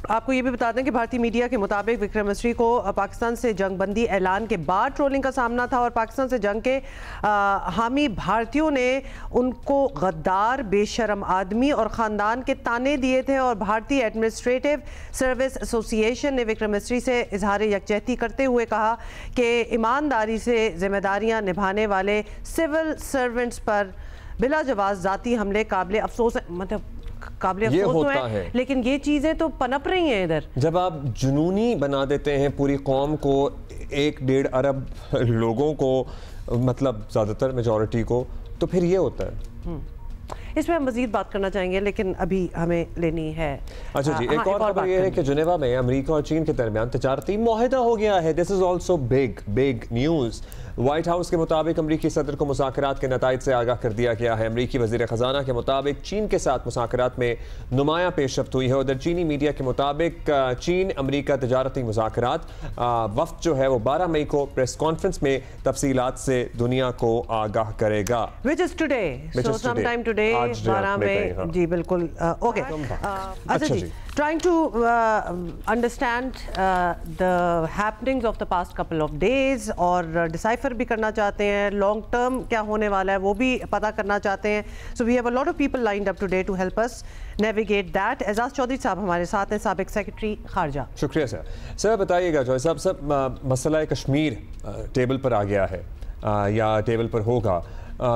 आपको ये भी बता दें कि भारतीय मीडिया के मुताबिक विक्रम मिस्री को पाकिस्तान से जंगबंदी ऐलान के बाद ट्रोलिंग का सामना था और पाकिस्तान से जंग के हामी भारतीयों ने उनको गद्दार, बेशरम आदमी और ख़ानदान के ताने दिए थे। और भारतीय एडमिनिस्ट्रेटिव सर्विस एसोसिएशन ने विक्रम मिस्री से इजहार यकजहती करते हुए कहा कि ईमानदारी से जिम्मेदारियां निभाने वाले सिविल सर्वेंट्स पर बिला जवाब ज़ाती हमले काबिल अफसोस, मतलब काबिल अफसोस तो है, लेकिन ये चीजें तो पनप रही हैं इधर। जब आप जुनूनी बना देते हैं पूरी कौम को, 1-1.5 अरब लोगों को, मतलब ज्यादातर मेजॉरिटी को, तो फिर ये होता है। इस पर हम मजीद बात करना चाहेंगे, लेकिन अभी हमें लेनी है। अच्छा जी, एक और खबर यह है कि जिनेवा में अमेरिका और चीन के दरमियान तिजारती मुआहिदा हो गया है। This is also big news. White house के मुताबिक अमरीकी सदर को मुज़ाकरात के नताइज से आगाह कर दिया गया है। अमरीकी वज़ीर ख़जाना के मुताबिक चीन के साथ मुज़ाकरात में नुमाया पेशरफ्त हुई है। उधर चीनी मीडिया के मुताबिक चीन अमरीका तिजारती मुज़ाकरात वफ़द जो है वो 12 मई को प्रेस कॉन्फ्रेंस में तफसीलात से दुनिया को आगाह करेगा। Which is today, so sometime today 12 मई। जी बिल्कुल, ओके। अच्छा जी, trying to understand the happenings of the past couple of days और डिसाइफर भी करना चाहते हैं, लॉन्ग टर्म क्या होने वाला है वो भी पता करना चाहते हैं। So we have a lot of people lined up today to help us navigate that. Ejaz Chaudhry साहब हमारे साथ हैं, साबिक सेक्रेटरी खारजा। शुक्रिया सर। सर बताइएगा जो साहब, सब मसला कश्मीर टेबल पर आ गया है या टेबल पर होगा,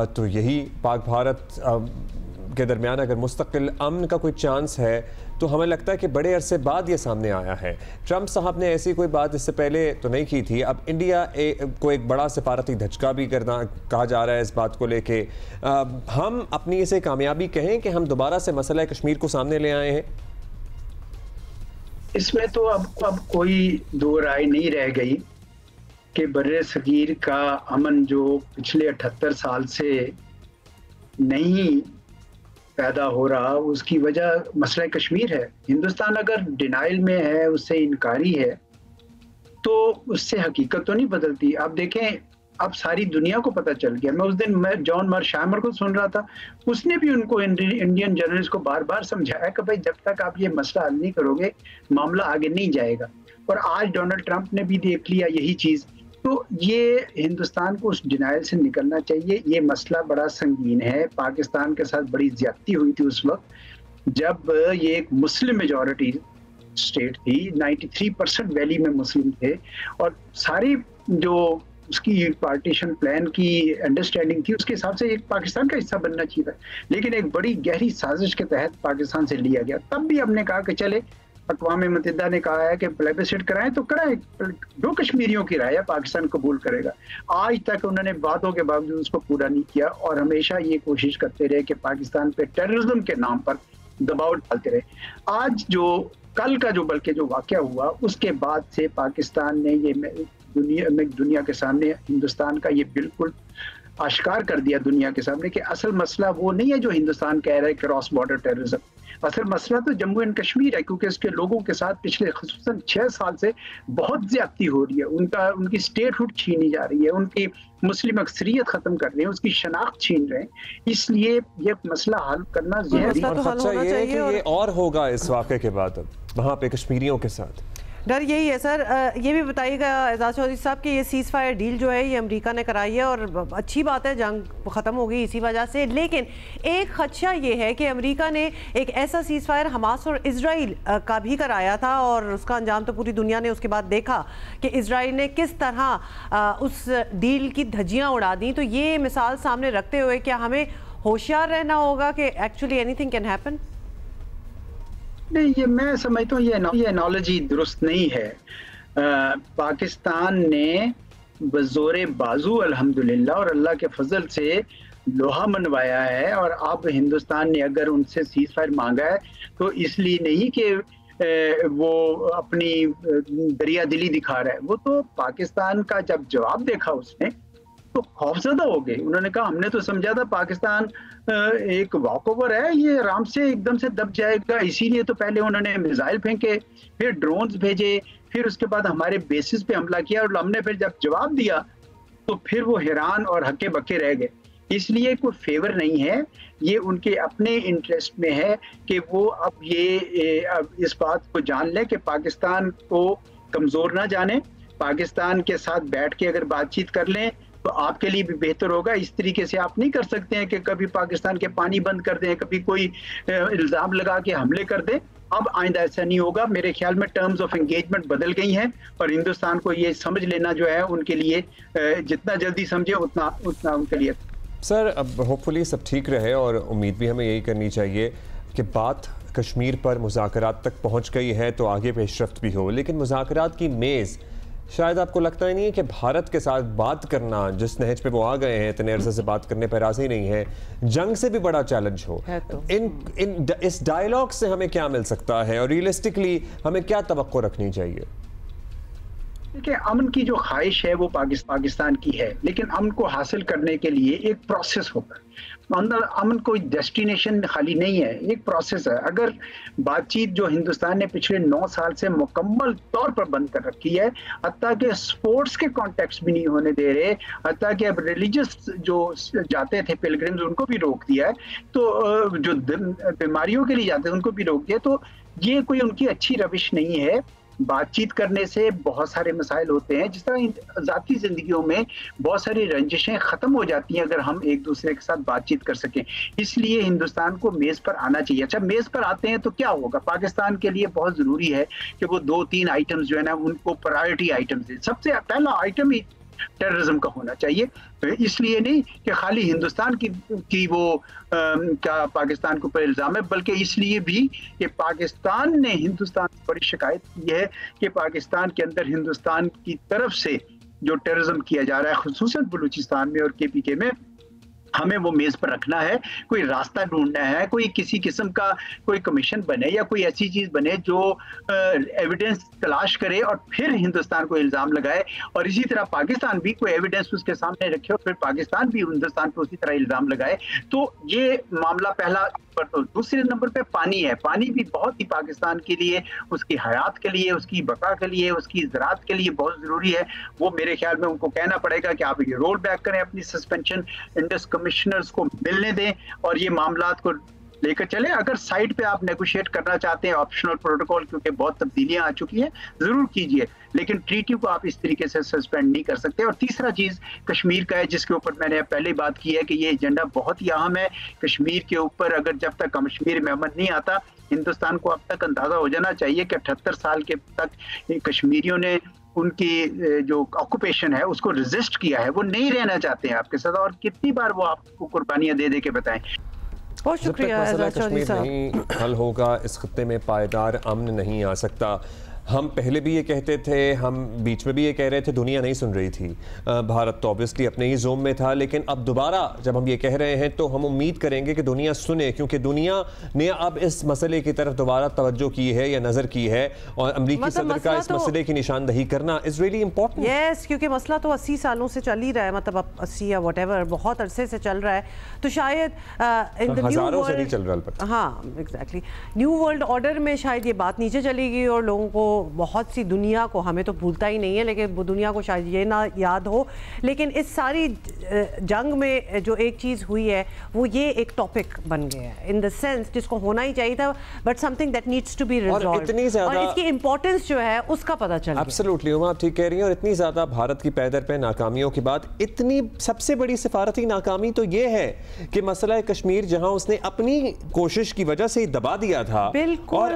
तो यही पाक भारत के दरमियान अगर मुस्तकिल अमन का कोई चांस है तो हमें लगता है कि बड़े अरसे बाद ये सामने आया है। ट्रंप साहब ने ऐसी कोई बात इससे पहले तो नहीं की थी। अब इंडिया को एक बड़ा सिफारती धचका भी करना कहा जा रहा है इस बात को लेके। हम अपनी इसे कामयाबी कहें कि हम दोबारा से मसला कश्मीर को सामने ले आए हैं। इसमें तो अब कोई दो राय नहीं रह गई कि बर्रे सगीर का अमन जो पिछले 78 साल से नहीं पैदा हो रहा, उसकी वजह मसला कश्मीर है। हिंदुस्तान अगर डिनाइल में है, उससे इनकारी है, तो उससे हकीकत तो नहीं बदलती। अब देखें, अब सारी दुनिया को पता चल गया। मैं उस दिन जॉन मार्शामर को सुन रहा था, उसने भी उनको इंडियन जर्नलिस्ट को बार बार समझाया कि भाई जब तक आप ये मसला हल नहीं करोगे मामला आगे नहीं जाएगा। और आज डोनाल्ड ट्रंप ने भी देख लिया यही चीज़। तो ये हिंदुस्तान को उस डिनाइल से निकलना चाहिए। ये मसला बड़ा संगीन है। पाकिस्तान के साथ बड़ी ज्यादती हुई थी उस वक्त जब ये एक मुस्लिम मेजॉरिटी स्टेट थी, 93% वैली में मुस्लिम थे, और सारी जो उसकी पार्टीशन प्लान की अंडरस्टैंडिंग थी उसके हिसाब से एक पाकिस्तान का हिस्सा बनना चाहिए था। लेकिन एक बड़ी गहरी साजिश के तहत पाकिस्तान से लिया गया। तब भी हमने कहा कि चले, अक़वाम मुत्तहिदा ने कहा है कि प्लेबिसिट कराएं तो कराएं, जो कश्मीरियों की राय है पाकिस्तान कबूल करेगा। आज तक उन्होंने वादों के बावजूद उसको पूरा नहीं किया और हमेशा ये कोशिश करते रहे कि पाकिस्तान पे टेररिज्म के नाम पर दबाव डालते रहे। आज जो कल का जो बल्कि जो वाक़या हुआ, उसके बाद से पाकिस्तान ने ये दुनिया के सामने हिंदुस्तान का ये बिल्कुल आश्कार कर दिया दुनिया के सामने कि असल मसला वो नहीं है जो हिंदुस्तान कह रहा है क्रॉस बॉर्डर टेररिज्म। असल मसला तो जम्मू एंड कश्मीर है, क्योंकि इसके लोगों के साथ पिछले ख़ुसूसन 6 साल से बहुत ज्यादती हो रही है। उनकी स्टेटहुड छीनी जा रही है, उनकी मुस्लिम अक्सरियत खत्म कर रहे हैं, उसकी शनाख्त छीन रहे हैं। इसलिए ये मसला हल करना जरूरी है। और खदशा ये है कि ये और होगा इस वाक़े के बाद वहाँ पे कश्मीरियों के साथ। डर यही है सर। ये भी बताइएगा एजाज चौधरी साहब कि ये सीज़ फायर डील जो है ये अमेरिका ने कराई है और अच्छी बात है, जंग ख़त्म हो गई इसी वजह से। लेकिन एक खदशा ये है कि अमेरिका ने एक ऐसा सीज़ फायर हमास और इजराइल का भी कराया था और उसका अंजाम तो पूरी दुनिया ने उसके बाद देखा कि इजराइल ने किस तरह उस डील की धज्जियाँ उड़ा दी। तो ये मिसाल सामने रखते हुए क्या हमें होशियार रहना होगा कि एक्चुअली एनीथिंग कैन हैपन? नहीं, ये मैं समझता हूँ ये एनालॉजी दुरुस्त नहीं है। पाकिस्तान ने बज़ोरे बाजू अल्हम्दुलिल्लाह और अल्लाह के फजल से लोहा मनवाया है। और अब हिंदुस्तान ने अगर उनसे सीज़ फायर मांगा है तो इसलिए नहीं कि वो अपनी दरिया दिली दिखा रहा है। वो तो पाकिस्तान का जब जवाब देखा उसने तो खौफजदा हो गए। उन्होंने कहा हमने तो समझा था पाकिस्तान एक वॉकओवर है, ये आराम से एकदम से दब जाएगा। इसीलिए तो पहले उन्होंने मिसाइल फेंके, फिर ड्रोन्स भेजे, फिर उसके बाद हमारे बेसिस पे हमला किया और हमने फिर जब जवाब दिया तो फिर वो हैरान और हक्के बक्के रह गए। इसलिए कोई फेवर नहीं है, ये उनके अपने इंटरेस्ट में है कि वो अब इस बात को जान लें कि पाकिस्तान को कमज़ोर ना जाने। पाकिस्तान के साथ बैठ के अगर बातचीत कर लें तो आपके लिए भी बेहतर होगा। इस तरीके से आप नहीं कर सकते हैं कि कभी पाकिस्तान के पानी बंद कर दें, कभी कोई इल्ज़ाम लगा के हमले कर दें। अब आइंदा ऐसा नहीं होगा। मेरे ख्याल में टर्म्स ऑफ एंगेजमेंट बदल गई हैं और हिंदुस्तान को ये समझ लेना जो है उनके लिए जितना जल्दी समझे उतना उनके लिए। सर, अब होपफुली सब ठीक रहे और उम्मीद भी हमें यही करनी चाहिए कि बात कश्मीर पर मुज़ाकरात तक पहुँच गई है तो आगे पेशरफ्त भी हो। लेकिन मुज़ाकरात की मेज़ शायद आपको लगता ही नहीं है कि भारत के साथ बात करना, जिस नहज पे वो आ गए हैं, इतने अरसे से बात करने पर राजी नहीं है, जंग से भी बड़ा चैलेंज हो तो। इस डायलॉग से हमें क्या मिल सकता है और रियलिस्टिकली हमें क्या तवक्को रखनी चाहिए? देखिए, अमन की जो ख्वाहिश है वो पाकिस्तान की है, लेकिन अमन को हासिल करने के लिए एक प्रोसेस होगा। अमन कोई डेस्टिनेशन खाली नहीं है, एक प्रोसेस है। अगर बातचीत जो हिंदुस्तान ने पिछले 9 साल से मुकम्मल तौर पर बंद कर रखी है, हत्ता कि स्पोर्ट्स के कॉन्टेक्स्ट भी नहीं होने दे रहे, हत्ता कि अब रिलीजियस जो जाते थे पिलग्रिम्स उनको भी रोक दिया है, तो जो बीमारियों के लिए जाते हैं उनको भी रोक दिया। तो ये कोई उनकी अच्छी रविश नहीं है। बातचीत करने से बहुत सारे मसाइल होते हैं, जिस तरह ज़ाती ज़िंदगियों में बहुत सारी रंजिशें ख़त्म हो जाती हैं अगर हम एक दूसरे के साथ बातचीत कर सकें। इसलिए हिंदुस्तान को मेज़ पर आना चाहिए। अच्छा, मेज़ पर आते हैं तो क्या होगा? पाकिस्तान के लिए बहुत ज़रूरी है कि वो 2-3 आइटम्स जो है ना उनको प्रायोरिटी आइटम्स दें। सबसे पहला आइटम ही टेररिज्म का होना चाहिए। इसलिए नहीं कि खाली हिंदुस्तान की वो क्या पाकिस्तान के ऊपर इल्ज़ाम है, बल्कि इसलिए भी कि पाकिस्तान ने हिंदुस्तान से बड़ी शिकायत की है कि पाकिस्तान के अंदर हिंदुस्तान की तरफ से जो टेररिज्म किया जा रहा है, खुसूसन बलूचिस्तान में और KPK में, हमें वो मेज पर रखना है, कोई रास्ता ढूंढना है, कोई किसी किस्म का कोई कमीशन बने या कोई ऐसी चीज बने जो एविडेंस तलाश करे और फिर हिंदुस्तान को इल्जाम लगाए, और इसी तरह पाकिस्तान भी कोई एविडेंस उसके सामने रखे और फिर पाकिस्तान भी हिंदुस्तान पर उसी तरह इल्जाम लगाए। तो ये मामला पहला। पर तो दूसरे नंबर पे पानी है। पानी भी बहुत ही पाकिस्तान के लिए, उसकी हयात के लिए, उसकी बका के लिए, उसकी ज़राअत के लिए बहुत ज़रूरी है। वो मेरे ख्याल में उनको कहना पड़ेगा कि आप ये रोल बैक करें, अपनी सस्पेंशन इंडस कमिश्नर्स को मिलने दें और ये मामलात को लेकर चले। अगर साइड पे आप नेगोशिएट करना चाहते हैं ऑप्शनल प्रोटोकॉल, क्योंकि बहुत तब्दीलियां आ चुकी हैं, जरूर कीजिए, लेकिन ट्रीटी को आप इस तरीके से सस्पेंड नहीं कर सकते। और तीसरा चीज कश्मीर का है, जिसके ऊपर मैंने पहले बात की है कि ये एजेंडा बहुत ही अहम है। कश्मीर के ऊपर अगर जब तक कश्मीर में अमन नहीं आता, हिंदुस्तान को अब तक अंदाजा हो जाना चाहिए कि 78 साल के तक कश्मीरियों ने उनकी जो ऑक्यूपेशन है उसको रेजिस्ट किया है, वो नहीं रहना चाहते हैं आपके साथ, और कितनी बार वो आपको कुर्बानियां दे दे के बताएं। बहुत शुक्रिया। कश्मीर नहीं हल होगा, इस खत्ते में पायदार अमन नहीं आ सकता। हम पहले भी ये कहते थे, हम बीच में भी ये कह रहे थे, दुनिया नहीं सुन रही थी। भारत तो ऑब्वियसली अपने ही जोन में था, लेकिन अब दोबारा जब हम ये कह रहे हैं तो हम उम्मीद करेंगे कि दुनिया सुने, क्योंकि दुनिया ने अब इस मसले की तरफ दोबारा तवज्जो की है या नज़र की है, और अमरीकी सदर का इस मसले की निशानदही करना इज़ रियली इंपॉर्टेंट। यस, क्योंकि मसला तो 80 सालों से चल ही रहा है, मतलब 80 या व्हाटएवर बहुत अरसे से चल रहा है। तो शायद इन द न्यू वर्ल्ड चल रहा है। हाँ एग्जैक्टली, न्यू वर्ल्ड ऑर्डर में शायद ये बात नीचे चलेगी और लोगों को, बहुत सी दुनिया को, हमें तो भूलता ही नहीं है, लेकिन वो दुनिया को शायद ये ना याद हो, लेकिन इस सारी जंग में जो एक चीज़ हुई है वो ये एक टॉपिक बन गया है, इन द सेंस जिसको होना ही चाहिए था, but something that needs to be resolved, और इसकी इंपॉर्टेंस जो है उसका पता चल गया। एब्सोल्युटली उमा, आप ठीक कह रही हैं। और इतनी ज़्यादा भारत की पैदर पे नाकामियों के बाद इतनी सबसे बड़ी सिफारती नाकामी तो ये है कि मसला कश्मीर, जहां उसने अपनी कोशिश की वजह से दबा दिया था, और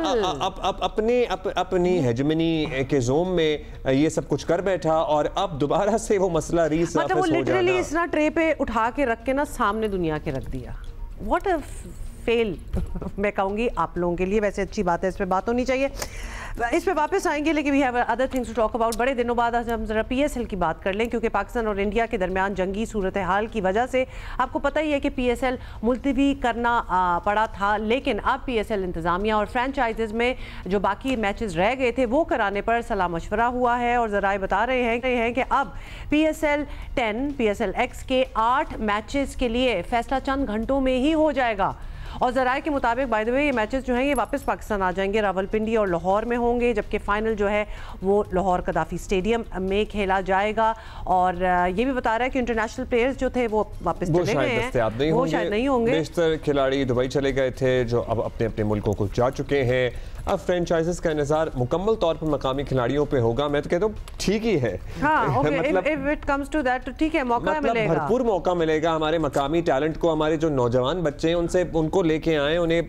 अपनी हेजमनी के जोम में ये सब कुछ कर बैठा, और अब दोबारा से वो मसला रीसर्फेस मतलब वो लिटरली इस ना ट्रे पे उठा के रख के ना सामने दुनिया के रख दिया। व्हाट अ फेल मैं कहूँगी आप लोगों के लिए। वैसे अच्छी बात है, इस पे बात होनी चाहिए, इस पे वापस आएंगे, लेकिन we have other things to talk about. बड़े दिनों बाद आज हम जरा PSL की बात कर लें, क्योंकि पाकिस्तान और इंडिया के दरमियान जंगी सूरत हाल की वजह से आपको पता ही है कि PSL मुलतवी करना पड़ा था, लेकिन अब PSL इंतज़ामिया और फ्रेंचाइजेज में जो बाकी मैचेस रह गए थे वो कराने पर सलाह मशवरा हुआ है, और ज़राए बता रहे हैं कि अब PSL 10 PSL X के 8 मैचेस के लिए फैसला चंद घंटों में ही हो जाएगा। और ज़राए के मुताबिक बाय द वे ये मैचेस जो हैं ये वापस पाकिस्तान आ जाएंगे, रावलपिंडी और लाहौर में होंगे, जबकि फाइनल जो है वो लाहौर कदाफी स्टेडियम में खेला जाएगा। और ये भी बता रहा है कि इंटरनेशनल प्लेयर्स जो थे वो वापस चले गए हैं, वो शायद नहीं होंगे। बेशतर खिलाड़ी दुबई चले गए थे जो अब अपने अपने मुल्कों को जा चुके हैं। अब फ्रेंचाइजेस का इंतजार मुकम्मल तौर पर मकामी खिलाड़ियों पे होगा। मैं तो कहता हूँ ठीक ही है, हाँ, okay, मतलब if it comes to that, तो ठीक है, मौका मतलब मिलेगा, भरपूर मौका मिलेगा हमारे मकामी टैलेंट को। हमारे जो नौजवान बच्चे हैं उनसे उनको लेके आए, उन्हें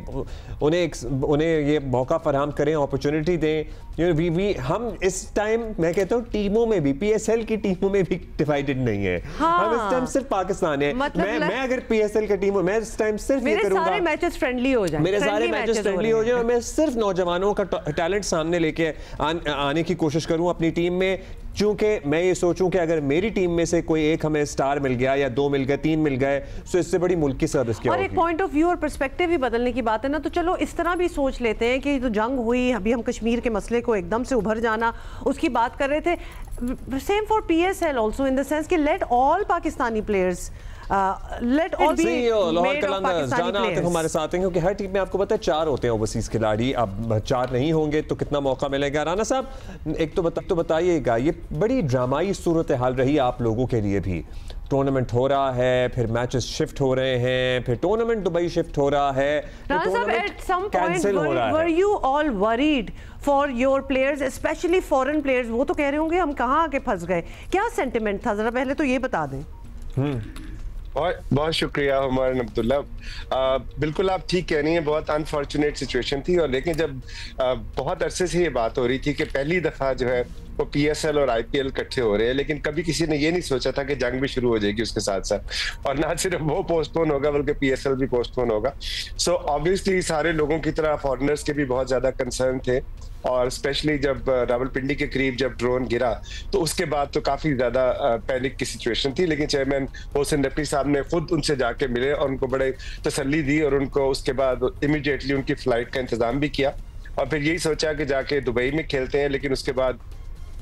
ये मौका फराहम करें, अपॉर्चुनिटी दें। हम इस टाइम मैं कहता हूँ टीमों में भी, PSL की टीमों में भी डिवाइडेड नहीं है। हाँ, हम इस टाइम सिर्फ पाकिस्तान है। मतलब मैं अगर PSL की टीम हूँ, मैं इस टाइम सिर्फ ये करूंगा, मेरे सारे मैचेस फ्रेंडली हो जाएं, मेरे सारे मैचेस फ्रेंडली हो जाएं, और मैं सिर्फ नौजवानों का टैलेंट सामने लेके आने की कोशिश करूं अपनी टीम में। क्योंकि मैं ये सोचूं कि अगर मेरी टीम में से कोई एक हमें स्टार मिल गया, या 2 मिल गए, 3 मिल गए, तो इससे बड़ी मुल्क की सर्विस क्या होगी। और एक पॉइंट ऑफ व्यू और पर्सपेक्टिव भी बदलने की बात है ना, तो चलो इस तरह भी सोच लेते हैं कि जो जंग हुई, अभी हम कश्मीर के मसले को एकदम से उभर जाना उसकी बात कर रहे थे, same for PSL also, in the sense कि लेट ऑल पाकिस्तानी प्लेयर्स हमारे साथ हैं, क्योंकि हर टीम में आपको पता है 4 होते हैं ओवरसीज खिलाड़ी। अब 4 नहीं होंगे तो कितना मौका मिलेगा। राना साहब एक तो बताइएगा, ये बड़ी ड्रामाई सूरत हाल रही आप लोगों के लिए भी। टूर्नामेंट हो रहा है, फिर मैचेस शिफ्ट हो रहे हैं, फिर टूर्नामेंट दुबई शिफ्ट हो रहा है, कैंसिल हो रहा है। Were you all worried for your players, especially foreign players? वो तो कह रहे होंगे हम कहाँ आके फंस गए, क्या सेंटिमेंट था, जरा पहले तो ये बता दें। बहुत शुक्रिया हुमायूं अब्दुल्ला। बिल्कुल आप ठीक कह रही हैं, बहुत अनफॉर्चुनेट सिचुएशन थी। और लेकिन जब बहुत अरसे से ये बात हो रही थी कि पहली दफ़ा जो है वो PSL और IPL इकट्ठे हो रहे हैं, लेकिन कभी किसी ने ये नहीं सोचा था कि जंग भी शुरू हो जाएगी उसके साथ साथ, और ना सिर्फ वो पोस्टपोन होगा बल्कि PSL भी पोस्टपोन होगा। सो ऑब्वियसली सारे लोगों की तरह फॉरेनर्स के भी बहुत ज्यादा कंसर्न थे, और स्पेशली जब रावलपिंडी के करीब जब ड्रोन गिरा तो उसके बाद तो काफी ज्यादा पैनिक की सिचुएशन थी, लेकिन चेयरमैन मोहसिन नकवी साहब ने खुद उनसे जाके मिले और उनको बड़े तसल्ली दी, और उनको उसके बाद इमीडिएटली उनकी फ्लाइट का इंतजाम भी किया, और फिर यही सोचा कि जाके दुबई में खेलते हैं, लेकिन उसके बाद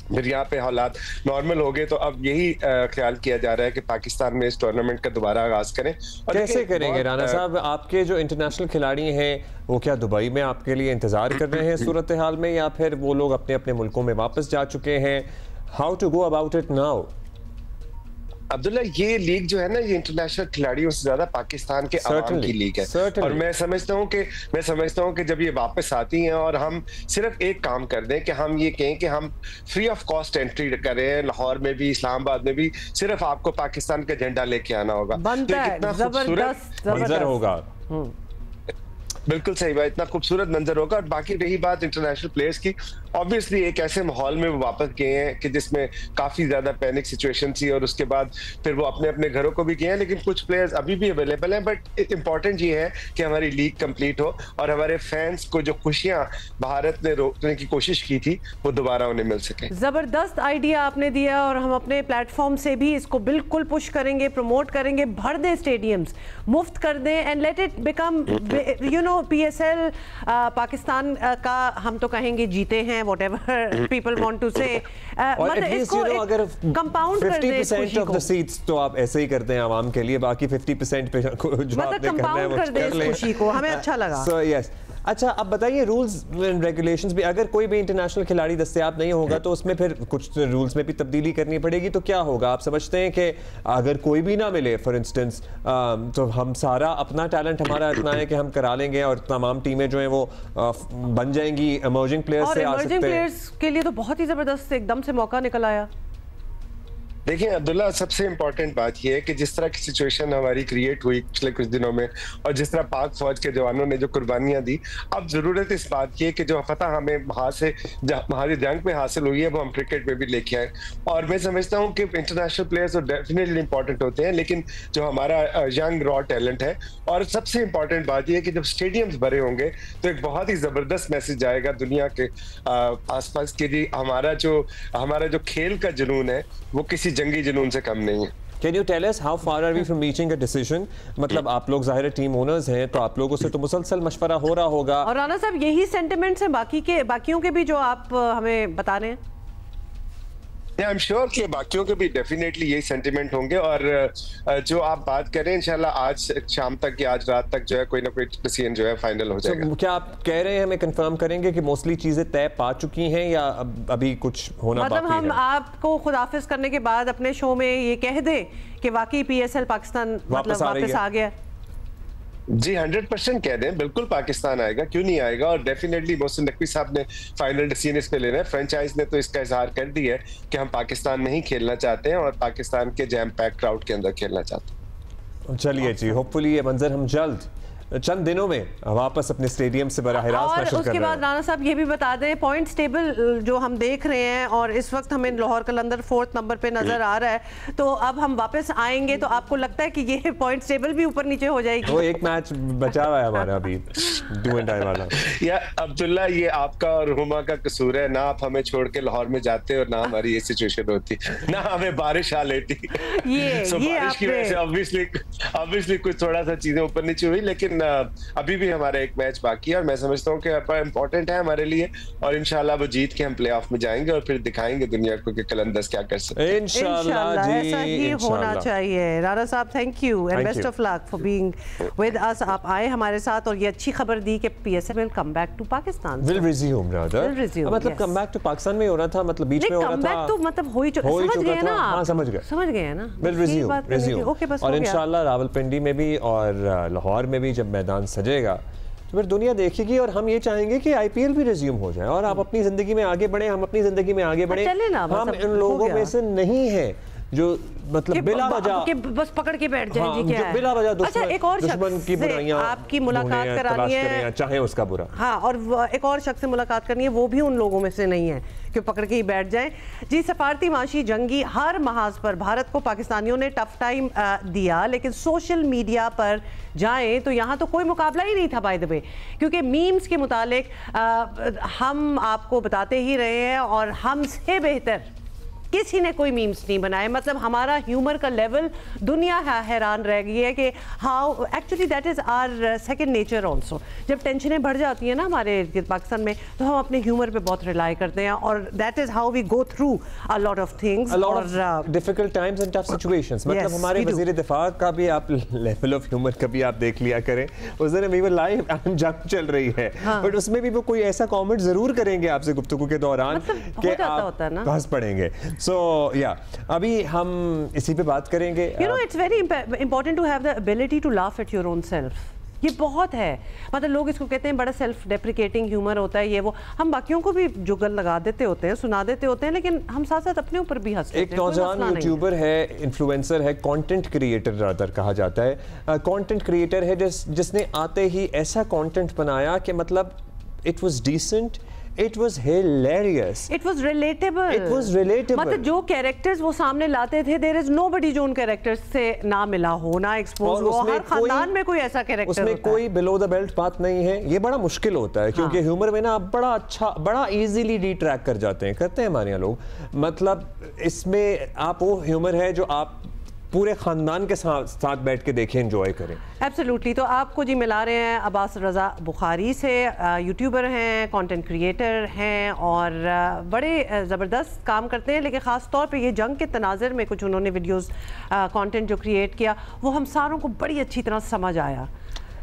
फिर यहाँ पे हालात नॉर्मल हो गए, तो अब यही ख्याल किया जा रहा है कि पाकिस्तान में इस टूर्नामेंट का दोबारा आगाज करें। और कैसे करेंगे राना साहब? आपके जो इंटरनेशनल खिलाड़ी हैं वो क्या दुबई में आपके लिए इंतजार कर रहे हैं सूरत हाल में, या फिर वो लोग अपने अपने मुल्कों में वापस जा चुके हैं? How to go about it now? Abdullah, ये लीग जो है ना, ये इंटरनेशनल खिलाड़ियों से ज्यादा पाकिस्तान के आवाम की लीग है, और मैं समझता हूँ कि जब ये वापस आती हैं और हम सिर्फ एक काम कर दें कि हम ये कहें कि हम फ्री ऑफ कॉस्ट एंट्री करें, लाहौर में भी इस्लामाबाद में भी, सिर्फ आपको पाकिस्तान का झंडा लेके आना होगा, बनता है, जबरदस्त मंजर होगा। बिल्कुल सही बात, इतना खूबसूरत मंजर होगा। और बाकी रही बात इंटरनेशनल प्लेयर्स की, ऑब्वियसली एक ऐसे माहौल में वो वापस गए हैं कि जिसमें काफी ज्यादा पैनिक सिचुएशन थी, और उसके बाद फिर वो अपने अपने घरों को भी गए हैं, लेकिन कुछ प्लेयर्स अभी भी अवेलेबल हैं। बट इंपॉर्टेंट ये है कि हमारी लीग कंप्लीट हो और हमारे फैंस को जो खुशियां भारत ने रोकने की कोशिश की थी वो दोबारा उन्हें मिल सके। जबरदस्त आइडिया आपने दिया, और हम अपने प्लेटफॉर्म से भी इसको बिल्कुल पुश करेंगे, प्रमोट करेंगे, भर दें स्टेडियम्स, मुफ्त कर दें, and let it become PSL Pakistan का हम तो कहेंगे जीते हैं, व्हाटएवर पीपल वांट टू से, मतलब इसको अगर कंपाउंड कर दें 50% ऑफ द सीट्स तो आप ऐसे ही करते हैं आवाम के लिए, बाकी 50% पे जो आपने करना है वो कर ले। खुशी को हमें अच्छा लगा। So yes, अच्छा अब बताइए रूल्स एंड रेगुलेशंस भी, अगर कोई भी इंटरनेशनल खिलाड़ी दस्तयाब नहीं होगा तो उसमें फिर कुछ रूल्स में भी तब्दीली करनी पड़ेगी, तो क्या होगा? आप समझते हैं कि अगर कोई भी ना मिले फॉर इंस्टेंस, तो हम सारा अपना टैलेंट हमारा इतना है कि हम करा लेंगे और तमाम टीमें जो हैं वो बन जाएंगी इमर्जिंग प्लेयर्स से आ सकते हैं? इमर्जिंग प्लेयर्स के लिए तो बहुत ही जबरदस्त एकदम से मौका निकल आया। देखिए अब्दुल्ला, सबसे इंपॉर्टेंट बात यह है कि जिस तरह की सिचुएशन हमारी क्रिएट हुई पिछले कुछ दिनों में, और जिस तरह पाक फौज के जवानों ने जो कुर्बानियां दी, अब जरूरत इस बात की है कि जो फतह हमें वहां से हमारी जंग में हासिल हुई है वो हम क्रिकेट में भी लेके आए। और मैं समझता हूँ कि इंटरनेशनल प्लेयर्स तो डेफिनेटली इंपॉर्टेंट होते हैं, लेकिन जो हमारा यंग रॉ टैलेंट है, और सबसे इंपॉर्टेंट बात यह है कि जब स्टेडियम्स भरे होंगे तो एक बहुत ही जबरदस्त मैसेज आएगा दुनिया के आसपास कि जी हमारा जो खेल का जुनून है वो किसी जंगी जुनून से कम नहीं है। Can you tell us how far are we from reaching a decision? मतलब आप लोग जाहिर टीम ओनर्स हैं तो आप लोगों से तो मुसलसल मशवरा हो रहा होगा। और राना साहब यही सेंटिमेंट्स हैं बाकियों के भी जो आप हमें बता रहे हैं? आई एम श्योर कि बाकियों के भी डेफिनेटली यही सेंटिमेंट होंगे, और जो आप बात करें इंशाल्लाह आज शाम तक या आज रात तक जो है कोई ना कोई डिसीजन जो है फाइनल हो जाएगा। क्या आप कह रहे हैं, हमें कंफर्म करेंगे कि मोस्टली चीजें तय पा चुकी हैं या अभी कुछ होना बाकी है? मतलब हम आपको खुदाफिज करने के बाद अपने शो में ये कह दें कि वाकई PSL पाकिस्तान वापस आ गया? जी 100% कह दें, बिल्कुल पाकिस्तान आएगा, क्यों नहीं आएगा। और डेफिनेटली मोहसिन नकवी साहब ने फाइनल डिसीजन इस पे लेना है। फ्रेंचाइज ने तो इसका इजहार कर दिया है कि हम पाकिस्तान में ही खेलना चाहते हैं और पाकिस्तान के जैम पैक क्राउड के अंदर खेलना चाहते हैं। चलिए जी, होपफुली ये मंजर हम जल्द चंद दिनों में वापस अपने स्टेडियम से बराह रास्त नशर कर रहे हैं। उसके बाद राना साहब ये भी बता दें, पॉइंट्स टेबल जो हम देख रहे हैं और इस वक्त हमें लाहौर कलंदर 4th नंबर पे नजर आ रहा है, तो अब हम वापस आएंगे तो आपको लगता है कि ये पॉइंट्स टेबल भी ऊपर नीचे हो जाएगी? वो एक मैच बचा हुआ है हमारा अभी डू एंड डाई वाला। या अब्दुल्ला, ये आपका और हुमा का कसूर है, ना आप हमें छोड़ के लाहौर में जाते और ना हमारी ये सिचुएशन होती, ना हमें बारिश आ लेती। ये बारिश की वजह से ऑब्वियसली कुछ थोड़ा सा चीजें ऊपर नीचे हुई, लेकिन अभी भी हमारा एक मैच बाकी है और मैं समझता हूँ कि इम्पोर्टेंट है हमारे लिए, और इंशाल्लाह वो जीत के हम प्लेऑफ में जाएंगे और फिर दिखाएंगे दुनिया को कि कलंदर्स क्या कर सकते हैं। इंशाल्लाह ऐसा ही होना चाहिए। राना साहब, thank you and best of luck for being with us. आप आए हमारे साथ और ये अच्छी खबर दी कि PSL will come back to Pakistan, will resume rather, मतलब कम बैक टू पाकिस्तान में हो रहा था, मतलब बीच में हो रहा था, तो मतलब हो ही समझ गए ना? हां समझ गए ना, विल रिज्यूम। ओके, बस और इंशाल्लाह रावलपिंडी में भी और लाहौर में भी जब मैदान सजेगा तो फिर दुनिया देखेगी, और हम ये चाहेंगे कि IPL भी रिज्यूम हो जाए और आप अपनी जिंदगी में आगे बढ़े, हम अपनी जिंदगी में आगे बढ़े। हम इन लोगों में से नहीं है जो मतलब बिला वजह बस पकड़ के बैठ जाए, जी क्या है? बिला वजह अच्छा, एक और दुश्मन की बुराइयां आपकी मुलाकात करानी है, चाहे उसका बुरा, हाँ, और एक और शख्स से मुलाकात करनी है, वो भी उन लोगों में से नहीं है कि पकड़ के ही बैठ जाएं। जी, सफारती माशी जंगी हर महाज पर भारत को पाकिस्तानियों ने टफ टाइम दिया, लेकिन सोशल मीडिया पर जाएं तो यहाँ तो कोई मुकाबला ही नहीं था बाय द वे, क्योंकि मीम्स के मुतालिक हम आपको बताते ही रहे हैं और हमसे बेहतर किसी ने कोई मीम्स नहीं बनाए। मतलब हमारा ह्यूमर का लेवल दुनिया हैरान रह गई है कि how actually that is our second nature also. जब टेंशनें बढ़ जाती हैं ना हमारे पाकिस्तान में, तो हम अपने ह्यूमर पे बहुत रिलाई करते हैं और that is how we go through a lot of things और difficult times and tough situations. मतलब हमारे वज़ीर दिफा का भी आप लेवल ऑफ ह्यूमर कभी आप देख लिया करें। उस दिन वी वर लाइव जंग चल रही है, बट उसमें भी वो कोई ऐसा कमेंट जरूर करेंगे आपसे गुफ्तगू के दौरान कि आप हंस पड़ेंगे। So अभी हम इसी पे बात करेंगे। You know, it's very important to have the ability to laugh at your own self. ये बहुत है, मतलब लोग इसको कहते हैं बड़ा सेल्फ डेप्रिकेटिंग ह्यूमर होता है, ये वो, हम बाकियों को भी जुगल लगा देते होते हैं, सुना देते होते हैं, लेकिन हम साथ साथ अपने ऊपर भी हंसते हैं। एक नौजवान यूट्यूबर है, इन्फ्लुएंसर है, कंटेंट क्रिएटर ज़्यादातर कहा जाता है। कंटेंट क्रिएटर है जिसने आते ही ऐसा कंटेंट बनाया कि मतलब it was decent, It was hilarious. It was relatable. It was relatable. मतलब जो कैरेक्टर्स वो सामने लाते थे, there is nobody जो उन कैरेक्टर्स से ना मिला हो, ना एक्सपोज हो। हर खानदान में कोई ऐसा कैरेक्टर उसमें होता कोई बिलो द बेल्ट बात नहीं है। ये बड़ा मुश्किल होता है क्योंकि ह्यूमर में ना आप बड़ा अच्छा, बड़ा इजीली डिट्रैक्ट कर जाते हैं, करते हैं हमारे यहाँ लोग। मतलब इसमें आप वो ह्यूमर है जो आप पूरे खानदान के साथ बैठ के देखें, एंजॉय करें। एब्सोल्युटली। तो आपको जी मिला रहे हैं अब्बास रज़ा बुखारी से, यूट्यूबर हैं, कंटेंट क्रिएटर हैं और बड़े ज़बरदस्त काम करते हैं, लेकिन ख़ास तौर पे ये जंग के तनाज़र में कुछ उन्होंने वीडियोस कंटेंट जो क्रिएट किया वो हम सारों को बड़ी अच्छी तरह समझ आया।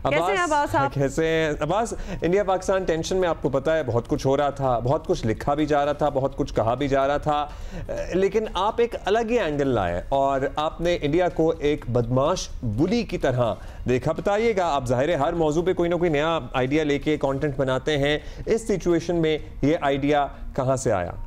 कैसे हैं अब्बास आप? कैसे हैं अब्बास? इंडिया पाकिस्तान टेंशन में आपको पता है बहुत कुछ हो रहा था, बहुत कुछ लिखा भी जा रहा था, बहुत कुछ कहा भी जा रहा था, लेकिन आप एक अलग ही एंगल लाए और आपने इंडिया को एक बदमाश बुली की तरह देखा। बताइएगा, आप ज़ाहिर है हर मौजू पे कोई ना कोई नया आइडिया लेके कंटेंट बनाते हैं, इस सिचुएशन में ये आइडिया कहाँ से आया?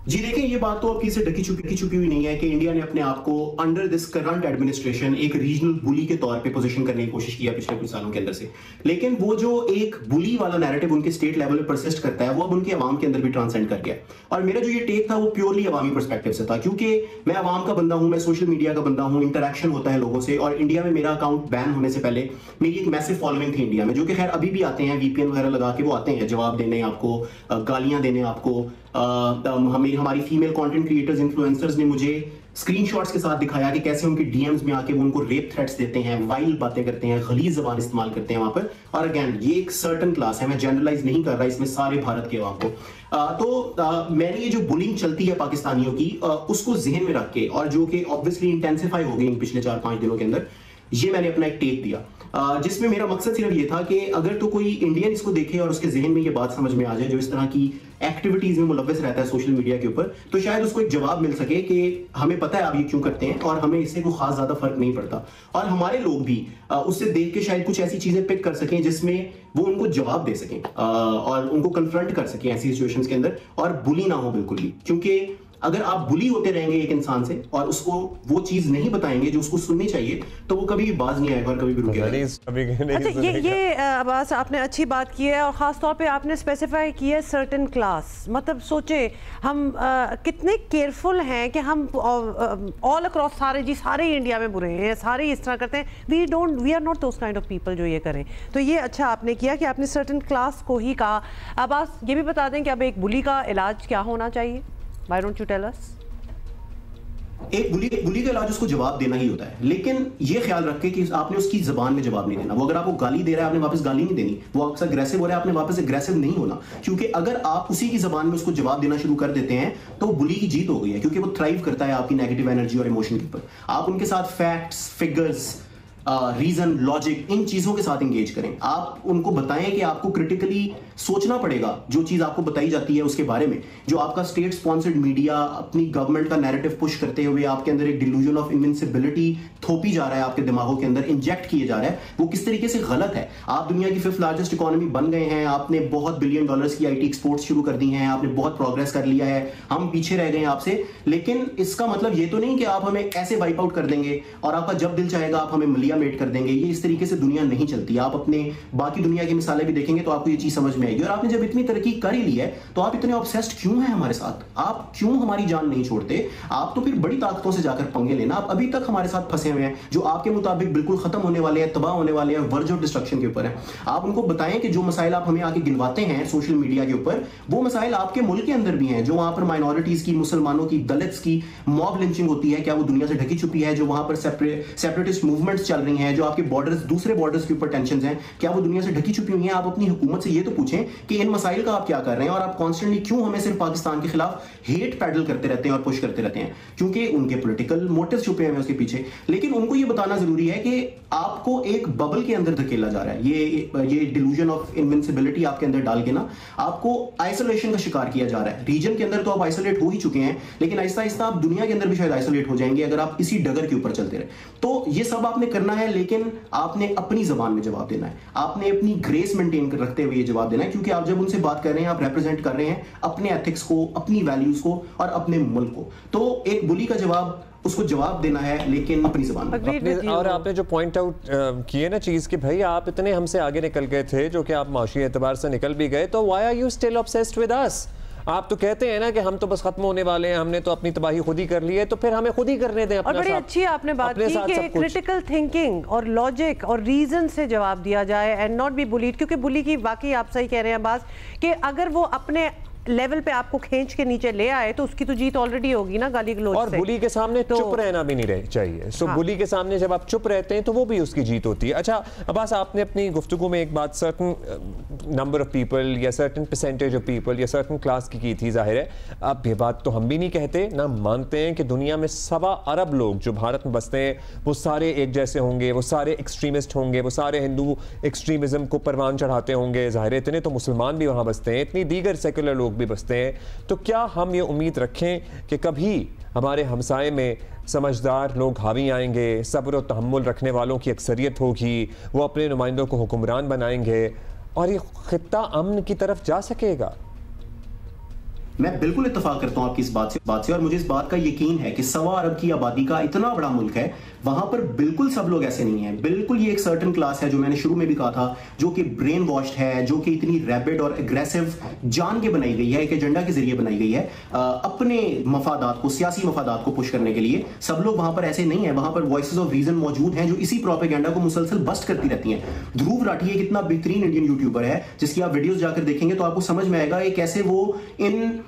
जी देखिए, ये बात तो अब किसी ढकी छुपी हुई नहीं है कि इंडिया ने अपने आप को अंडर दिस करंट एडमिनिस्ट्रेशन एक रीजनल बुली के तौर पे पोजीशन करने की कोशिश किया पिछले कुछ सालों के अंदर से। लेकिन वो जो एक बुली वाला नैरेटिव उनके स्टेट लेवल पे परसिस्ट करता है, वो अब उनके अवाम के अंदर भी ट्रांसेंड कर गया। और मेरा जो ये टेक था वो प्योरली अवामी पर्सपेक्टिव से था, क्योंकि मैं अवाम का बंदा हूं, मैं सोशल मीडिया का बंदा हूं, इंटरेक्शन होता है लोगों से। और इंडिया में मेरा अकाउंट बैन होने से पहले मेरी एक मैसिव फॉलोइंग थी इंडिया में, जो कि खैर अभी भी आते हैं, VPN वगैरह लगा के वो आते हैं जवाब देने, आपको गालियां देने, आपको हमारी फीमेल कंटेंट क्रिएटर्स, इन्फ्लुएंसर्स ने मुझे स्क्रीनशॉट्स के साथ दिखाया कि कैसे उनकी DMs में आके वो उनको रेप थ्रेट्स देते हैं, वाइल्ड बातें करते हैं, खलीज ज़बान इस्तेमाल करते हैं वहां पर। और अगेन ये एक सर्टन क्लास है, मैं जनरलाइज नहीं कर रहा इसमें सारे भारत के अवाम को। मैंने ये जो बुलिंग चलती है पाकिस्तानियों की, उसको जहन में रख के, और जो कि ऑब्वियसली इंटेंसिफाई हो गई इन पिछले 4-5 दिनों के अंदर, ये मैंने अपना एक टेक दिया, जिसमें मेरा मकसद सिर्फ ये था कि अगर तो कोई इंडियन इसको देखे और उसके जहन में ये बात समझ में आ जाए, जो इस तरह की एक्टिविटीज में मुलव्वस रहता है सोशल मीडिया के ऊपर, तो शायद उसको एक जवाब मिल सके कि हमें पता है आप ये क्यों करते हैं और हमें इससे कोई खास ज्यादा फर्क नहीं पड़ता। और हमारे लोग भी उससे देख के शायद कुछ ऐसी चीजें पिक कर सकें जिसमें वो उनको जवाब दे सकें और उनको कन्फ्रंट कर सकें ऐसी सिचुएशंस के अंदर, और बुली ना हो बिल्कुल भी। क्योंकि अगर आप बुली होते रहेंगे एक इंसान से और उसको वो चीज नहीं बताएंगे जो उसको सुननी चाहिए, तो वो कभी भी बाज नहीं आएगा और कभी भी रुकेगा। अच्छा, ये अब्बास आपने अच्छी बात की है और ख़ास तौर पे आपने स्पेसिफाई किया है सर्टेन क्लास। मतलब सोचे हम कितने केयरफुल हैं कि हम ऑल अक्रॉस सारे इंडिया में बुरे हैं, सारे इस तरह करते हैं। We are not those kind of people जो ये करें। तो ये अच्छा आपने किया कि आपने सर्टेन क्लास को ही कहा। अब्बास ये भी बता दें कि अब एक बुली का इलाज क्या होना चाहिए? Why don't you tell us? एक बुली का इलाज उसको जवाब देना ही होता है, लेकिन ये ख्याल रखें कि आपने उसकी जबान में जवाब नहीं देना। वो अगर आपको गाली दे रहा है, आपने वापस गाली नहीं देनी। वो आपसे अग्रेसिव हो रहा है, आपने वापस अग्रेसिव नहीं होना। क्योंकि अगर आप उसी की जबान में उसको जवाब देना शुरू कर देते हैं तो बुली की जीत हो गई है, क्योंकि वो थ्राइव करता है आपकी नेगेटिव एनर्जी और इमोशन के ऊपर। आप उनके साथ फैक्ट्स, फिगर्स, रीजन, लॉजिक, इन चीजों के साथ एंगेज करें। आप उनको बताएं कि आपको क्रिटिकली सोचना पड़ेगा जो चीज आपको बताई जाती है उसके बारे में। जो आपका स्टेट स्पॉन्सर्ड मीडिया अपनी गवर्नमेंट का नैरेटिव पुश करते हुए आपके अंदर एक डिल्यूजन ऑफ इनविंसिबिलिटी थोपी जा रहा है, आपके दिमागों के अंदर इंजेक्ट किए जा रहा है, वो किस तरीके से गलत है। आप दुनिया की 5th लार्जेस्ट इकोनॉमी बन गए हैं, आपने बहुत बिलियन डॉलर्स की IT एक्सपोर्ट्स शुरू कर दी हैं, आपने बहुत प्रोग्रेस कर लिया है, हम पीछे रह गए हैं आपसे। लेकिन इसका मतलब ये तो नहीं कि आप हमें ऐसे वाइप आउट कर देंगे और आपका जब दिल चाहेगा आप हमें मलिया मेट कर देंगे। ये इस तरीके से दुनिया नहीं चलती। आप अपने बाकी दुनिया की मिसालें भी देखेंगे तो आपको ये चीज समझ में आएगी। और आपने जब इतनी तरक्की कर ही ली है तो आप इतने ऑब्सेस्ड क्यों हैं हमारे साथ? आप क्यों हमारी जान नहीं छोड़ते? आप तो फिर बड़ी ताकतों से जाकर पंगे लेना। आप अभी तक हमारे साथ फंसे हुए हैं जो आपके मुताबिक बिल्कुल खत्म होने वाले हैं, तबाह होने वाले हैं, वर्ज ऑफ डिस्ट्रक्शन के ऊपर है। आप उनको बताएं कि जो मसाइल आप हमें आके गिनवाते हैं सोशल मीडिया के ऊपर, वो मसाइल आपके मुल्क के अंदर भी हैं। जो वहां पर माइनॉरिटीज की, मुसलमानों की, दलित्स की मॉब लिंचिंग होती है, क्या वो दुनिया से ढकी छुपी है? जो वहां पर सेपरेटिस्ट मूवमेंट्स चल रही हैं, जो आपके बॉर्डर्स, दूसरे बॉर्डर्स के ऊपर टेंशंस हैं, क्या वो दुनिया से ढकी छुपी हुई हैं? आप अपनी हुकूमत से ये तो पूछें कि इन मसाइल का आप क्या कर रहे हैं और आप कॉन्स्टेंटली क्यों हमें सिर्फ पाकिस्तान के खिलाफ हेट पैडल करते रहते हैं और पुश करते रहते हैं? क्योंकि उनके पॉलिटिकल मोटिव छुपे हैं उसके पीछे। लेकिन उनको ये बताना जरूरी है कि आपको एक बबल के अंदर धकेला जा रहा है। ये डिल्यूजन ऑफ इनविंसिबिलिटी आपके अंदर डाल के ना आपको आइसोलेशन का शिकार किया जा रहा है। रीजन के अंदर तो आप आइसोलेट हो ही चुके हैं, लेकिन आहिस्ता आहिस्ता आप दुनिया के अंदर भी शायद आइसोलेट हो जाएंगे अगर आप इसी डगर के ऊपर चलते रहे। तो ये सब आपने करना है, लेकिन आपने अपनी जबान में जवाब देना है। आपने अपनी ग्रेस मेंटेन कर रखते हुए ये जवाब देना है, क्योंकि आप जब उनसे बात कर रहे हैं आप रिप्रेजेंट कर रहे हैं अपने एथिक्स को, अपनी वैल्यूज को और अपने मुल्क को। तो एक बुली का जवाब उसको जवाब देना है, लेकिन अपनी ज़बान में। और आपने जो पॉइंट आउट किए ना चीज़ कि भाई आप इतने हमसे आगे निकल गए थे, जो कि आप माशी एतबार से निकल भी गए, तो why are you still obsessed with us? आप तो कहते हैं ना कि हम तो बस खत्म होने वाले हैं, हमने तो अपनी तबाही खुद ही कर ली है, तो फिर हमें खुद ही करने दें। और बड़ी अच्छी आपने बात की कि क्रिटिकल थिंकिंग और लॉजिक और रीजन से जवाब दिया जाए एंड नॉट बी बुलीड। क्योंकि बुली की वाकई आप सही कह रहे हैं बात कि अगर वो अपने लेवल पे आपको खींच के नीचे ले आए तो उसकी तो जीत ऑलरेडी होगी ना गाली गलौज से। और बुली के सामने तो चुप रहना भी नहीं चाहिए। सो बुली के सामने जब आप चुप रहते हैं तो वो भी उसकी जीत होती है। अच्छा अब्बास, आपने अपनी गुफ्तगू में एक बात सर्टन नंबर ऑफ पीपल या सर्टन परसेंटेज ऑफ पीपल या सर्टन क्लास की थी। जाहिर है अब ये बात तो हम भी नहीं कहते ना मानते हैं कि दुनिया में 1.25 अरब लोग जो भारत में बसते हैं वो सारे एक जैसे होंगे, वो सारे एक्सट्रीमिस्ट होंगे, वो सारे हिंदू एक्सट्रीमिज्म को परवान चढ़ाते होंगे। जाहिर है इतने तो मुसलमान भी वहाँ बसते हैं, इतनी दीगर सेकुलर लोग भी बसते हैं। तो क्या हम ये उम्मीद रखें कि कभी हमारे हमसाए में समझदार लोग हावी आएंगे, सब्र और तहम्मुल रखने वालों की अक्सरियत होगी, वो अपने नुमाइंदों को हुक्मरान बनाएंगे और ये खित्ता अमन की तरफ जा सकेगा? मैं बिल्कुल इत्तेफाक करता हूं आपकी इस बात से और मुझे इस बात का यकीन है कि 1.25 अरब की आबादी का इतना बड़ा मुल्क है, वहां पर बिल्कुल सब लोग ऐसे नहीं हैं। बिल्कुल ये एक सर्टन क्लास है जो मैंने शुरू में भी कहा था, जो कि ब्रेन वॉश्ड है, जो कि इतनी रैपिड और एग्रेसिव जान के बनाई गई है, एक एजेंडा के जरिए बनाई गई है अपने मफादात को, सियासी मफादात को पुश करने के लिए। सब लोग वहां पर ऐसे नहीं है। वहां पर वॉइसेस ऑफ रीजन मौजूद हैं जो इसी प्रोपेगेंडा को मुसलसल बस्ट करती रहती हैं। ध्रुव राठी एक इतना बेहतरीन इंडियन यूट्यूबर है जिसकी आप वीडियोस जाकर देखेंगे तो आपको समझ में आएगा कैसे वो इन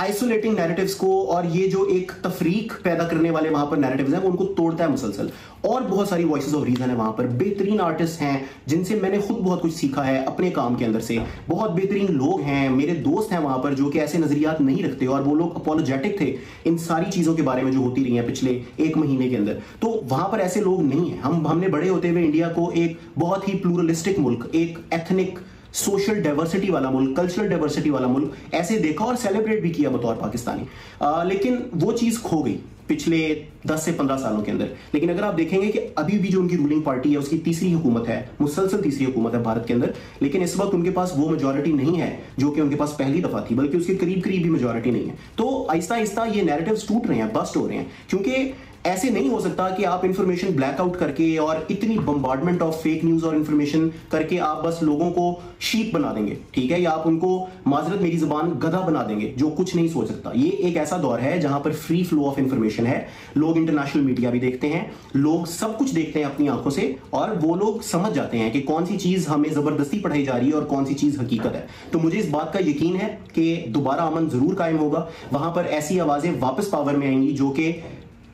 आइसोलेटिंग नैरेटिव्स को और ये जो एक तफरीक पैदा करने वाले वहां पर नैरेटिव्स हैं उनको तोड़ता है मुसलसल। और बहुत सारी वॉइसेस ऑफ रीजन है वहां पर, बेहतरीन आर्टिस्ट हैं जिनसे मैंने खुद बहुत कुछ सीखा है अपने काम के अंदर से। बहुत बेहतरीन लोग हैं, मेरे दोस्त हैं वहां पर जो कि ऐसे नजरियात नहीं रखते और वो लोग अपॉलोजेटिक थे इन सारी चीजों के बारे में जो होती रही हैं पिछले 1 महीने के अंदर। तो वहां पर ऐसे लोग नहीं है। हमने बड़े होते हुए इंडिया को एक बहुत ही प्लूरलिस्टिक मुल्क, एक एथनिक सोशल डाइवर्सिटी वाला मुल्क, कल्चरल डाइवर्सिटी वाला मुल्क ऐसे देखा और सेलिब्रेट भी किया बतौर पाकिस्तानी। लेकिन वो चीज खो गई पिछले 10 से 15 सालों के अंदर। लेकिन अगर आप देखेंगे कि अभी भी जो उनकी रूलिंग पार्टी है उसकी तीसरी हुकूमत है, मुसलसल तीसरी हुकूमत है भारत के अंदर, लेकिन इस वक्त उनके पास वो मेजॉरिटी नहीं है जो कि उनके पास पहली दफा थी, बल्कि उसके करीब करीब भी मेजॉरिटी नहीं है। तो आहिस्ता आहिस्ता ये नैरेटिव्स टूट रहे हैं, बस्ट हो रहे हैं, क्योंकि ऐसे नहीं हो सकता कि आप इंफॉर्मेशन ब्लैकआउट करके और इतनी बम्बार्डमेंट ऑफ फेक न्यूज और इंफॉर्मेशन करके आप बस लोगों को शीप बना देंगे, ठीक है, या आप उनको माजरत मेरी जुबान गधा बना देंगे जो कुछ नहीं सोच सकता। ये एक ऐसा दौर है जहां पर फ्री फ्लो ऑफ इंफॉर्मेशन है, लोग इंटरनेशनल मीडिया भी देखते हैं, लोग सब कुछ देखते हैं अपनी आंखों से और वो लोग समझ जाते हैं कि कौन सी चीज हमें जबरदस्ती पढ़ाई जा रही है और कौन सी चीज हकीकत है। तो मुझे इस बात का यकीन है कि दोबारा अमन जरूर कायम होगा, वहां पर ऐसी आवाजें वापस पावर में आएंगी जो कि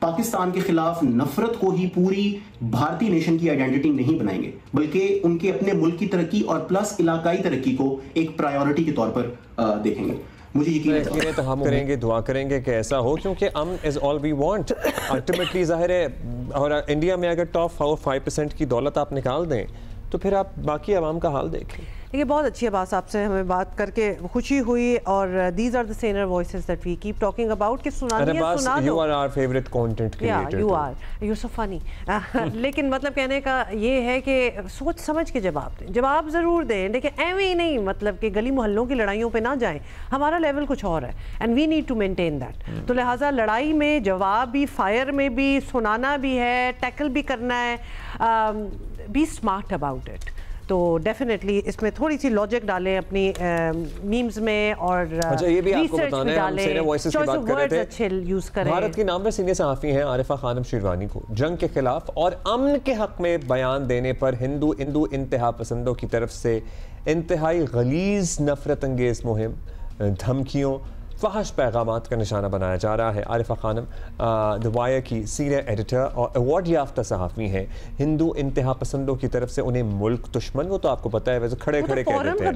पाकिस्तान के खिलाफ नफरत को ही पूरी भारतीय नेशन की आइडेंटिटी नहीं बनाएंगे, बल्कि उनके अपने मुल्क की तरक्की और प्लस इलाकाई तरक्की को एक प्रायोरिटी के तौर पर देखेंगे। मुझे यकीन है तो हम करेंगे, दुआ करेंगे कि ऐसा हो, क्योंकि अमन is all we want ultimately. जाहिर है, और इंडिया में अगर टॉप 4-5% की दौलत आप निकाल दें तो फिर आप बाकी आवाम का हाल देखें। ये बहुत अच्छी है बात, आपसे हमें बात करके खुशी हुई। और these are the saner voices that we keep talking about कि सुना दो। You are our favourite content creator, you so funny. लेकिन मतलब कहने का ये है कि सोच समझ के जवाब दें, जवाब ज़रूर दें, लेकिन एवं ही नहीं मतलब कि गली मोहल्लों की लड़ाइयों पे ना जाएं। हमारा लेवल कुछ और है and we need to maintain that. तो लिहाजा लड़ाई में जवाब भी, फायर में भी, सुनाना भी है, टैकल भी करना है, बी स्मार्ट अबाउट इट। तो डेफिनेटली इसमें थोड़ी सी लॉजिक डालें अपनी मीम्स में, और अच्छा ये भी आपको बताना है, हम सीनियर वॉइसेस की बात कर रहे थे, अच्छे यूज करें। भारत की नामवर सीनियर सहाफ़ी हैं आरिफा खानम शिरवानी को जंग के खिलाफ और अमन के हक में बयान देने पर हिंदू इंतहा पसंदों की तरफ से इंतहाई गलीज नफरत अंगेज मुहिम, धमकियों, फहश पैगामात का निशाना बनाया जा रहा है। आरिफा खानम द वायर की सीनियर एडिटर और अवार्ड याफ्ता सहाफ़ी हैं। हिंदू इंतहा पसंदों की तरफ से उन्हें मुल्क दुश्मन, वो तो आपको पता है, वैसे खड़े खड़े कह देते हैं,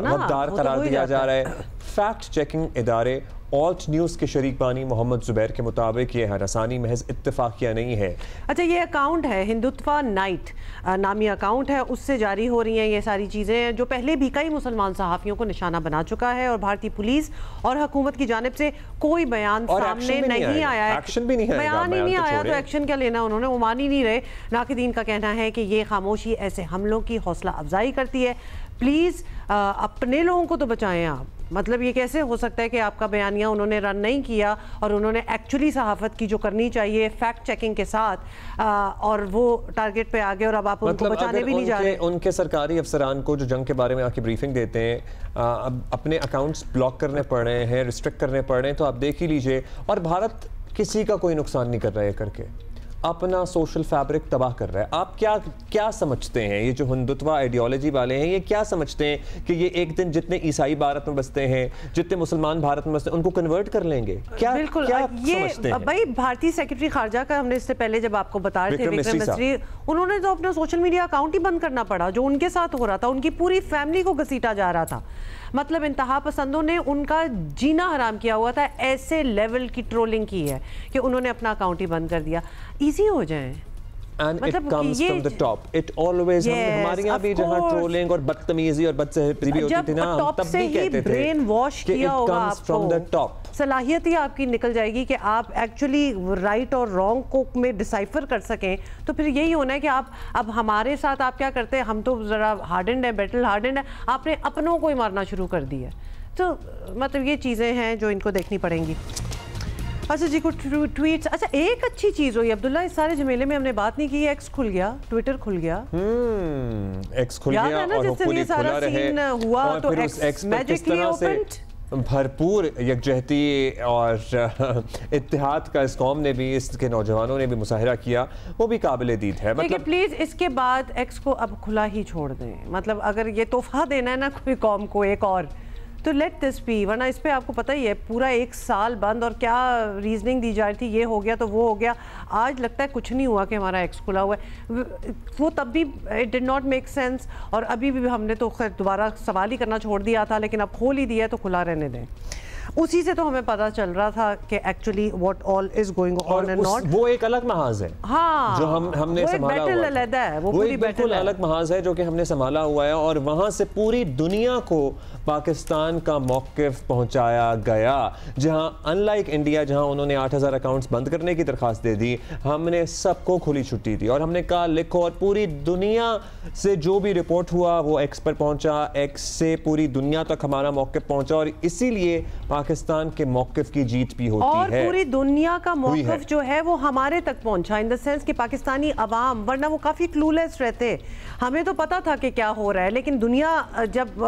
गद्दार करार दिया जा रहा है। फैक्ट चेकिंग इदारे ऑल्ट न्यूज़ के शरीक बानी मोहम्मद जुबैर के मुताबिक ये हरासानी महज इत्तेफाकिया नहीं है। अच्छा, ये अकाउंट है हिंदुत्वा नाइट नामी अकाउंट है, उससे जारी हो रही हैं ये सारी चीज़ें, जो पहले भी कई मुसलमान सहाफ़ियों को निशाना बना चुका है। और भारतीय पुलिस और हुकूमत की जानिब से कोई बयान सामने नहीं आया है, एक्शन भी नहीं है, बयान ही नहीं आया, तो एक्शन क्या लेना उन्होंने, वो मान ही नहीं रहे। नाकिदीन का कहना है कि ये खामोशी ऐसे हमलों की हौसला अफजाई करती है। प्लीज़ अपने लोगों को तो बचाएं आप। मतलब ये कैसे हो सकता है कि आपका बयानिया उन्होंने रन नहीं किया और उन्होंने एक्चुअली सहाफ़त की जो करनी चाहिए फैक्ट चेकिंग के साथ, और वो टारगेट पे आ गए और अब आप उनको बचाने भी नहीं जा रहे। उनके सरकारी अफसरान को जो जंग के बारे में आके ब्रीफिंग देते हैं, अब अपने अकाउंट्स ब्लॉक करने पड़ रहे हैं, रिस्ट्रिक्ट करने पड़ रहे हैं, तो आप देख ही लीजिए। और भारत किसी का कोई नुकसान नहीं कर रहा है करके, अपना सोशल फैब्रिक तबाह कर रहा है। आप क्या समझते हैं, ये जो हिंदुत्व आइडियोलॉजी वाले हैं, ये क्या समझते हैं कि ये एक दिन जितने ईसाई भारत में बसते हैं, जितने मुसलमान भारत में बसते हैं, उनको कन्वर्ट कर लेंगे? क्या बिल्कुल क्या ये समझते हैं? भाई भारतीय सेक्रेटरी खारजा का हमने इससे पहले जब आपको बता रहे थे विक्रम मिस्री, उन्होंने तो अपना सोशल मीडिया अकाउंट ही बंद करना पड़ा। जो उनके साथ हो रहा था, उनकी पूरी फैमिली को घसीटा जा रहा था। मतलब इंतहा पसंदों ने उनका जीना हराम किया हुआ था, ऐसे लेवल की ट्रोलिंग की है कि उन्होंने अपना अकाउंट ही बंद कर दिया। इजी हो जाए And मतलब it comes from the top. It always हमारे यहाँ भी जहाँ ट्रोलिंग और बदतमीजी और बदतमीजी भी होती थी ना, हम तब भी कहते थे ब्रेन वॉश किया होगा आपको, सलाहियत ही आपकी निकल जाएगी कि आप एक्चुअली राइट और रॉन्ग को में डिसाइफर कर सकें। तो फिर यही होना है कि आप अब हमारे साथ आप क्या करते हैं, हम तो ज़रा हार्डन्ड है, बैटल हार्डन्ड है, आपने अपनों को ही मारना शुरू कर दिया। तो मतलब ये चीज़ें हैं जो इनको देखनी पड़ेंगी। अच्छा जी, कुछ ट्वीट्स। अच्छा, एक अच्छी चीज हुई अब्दुल्ला, इस सारे झमेले में हमने बात नहीं की, एक्स खुल गया, ट्विटर खुल गया। एक्स खुल गया और होपफुली खुला रहे, हुआ तो एक्स मैजिकली ओपन। भरपूर यकजहती और इत्तेहाद का इस कौम ने भी, इसके नौजवानों ने भी मुजाहिरा किया, वो भी काबिल दीद है। मतलब प्लीज इसके बाद एक्स को अब खुला ही छोड़ दें। मतलब अगर ये तोहफा देना है ना कोई कौम को एक और, तो लेट दिस बी, वरना इस पे आपको पता ही है पूरा एक साल बंद, और क्या रीजनिंग दी जा रही थी, ये हो गया तो वो हो गया। आज लगता है कुछ नहीं हुआ कि हमारा एक्स खुला हुआ है। वो तब भी it did not make sense, और अभी भी हमने तो खैर दोबारा सवाल ही करना छोड़ दिया था, लेकिन अब खोल ही दिया तो खुला रहने दें। उसी से तो हमें पता चल रहा था कि actually what all is going on and not. वो एक अलग महाज है, हाँ, जो हमने संभाला हुआ है, वो एक बिल्कुल अलग महाज है जो कि हमने संभाला हुआ है, और वहां से पूरी दुनिया को पाकिस्तान का मौक़िफ़ पहुंचाया गया। जहां अनलाइक इंडिया, जहां उन्होंने 8000 अकाउंट्स बंद करने की दरख्वास्त दे दी, हमने सबको खुली छुट्टी दी और हमने कहा लिखो, और पूरी दुनिया से जो भी रिपोर्ट हुआ वो एक्स पर पहुंचा, एक्स से पूरी दुनिया तक हमारा मौक़िफ़ पहुंचा, और इसीलिए पाकिस्तान के मौक़िफ़ की जीत भी होती और है। पूरी दुनिया का मौक़िफ़ जो है वो हमारे तक पहुंचा, इन द सेंस कि पाकिस्तानी अवाम, वरना वो काफ़ी क्लूलेस रहते, हमें तो पता था कि क्या हो रहा है, लेकिन दुनिया जब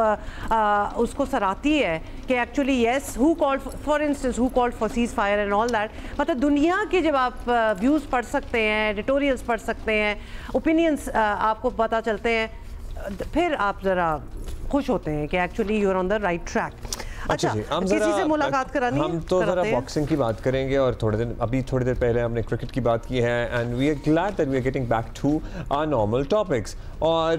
उसको सराहती है कि actually yes, who called for instance, who called for cease fire and all that. मतलब दुनिया के जब आप व्यूज़ पढ़ सकते हैं, एडिटोरियल्स पढ़ सकते हैं, ओपिनियंस आपको पता चलते हैं, फिर आप ज़रा खुश होते हैं कि actually you are on the right track. अच्छा जी, किसी से मुलाकात करानी है? हम तो जरा बॉक्सिंग की बात करेंगे और थोड़ी देर पहले हमने क्रिकेट की बात की है and we are glad that we are getting back to our normal topics. और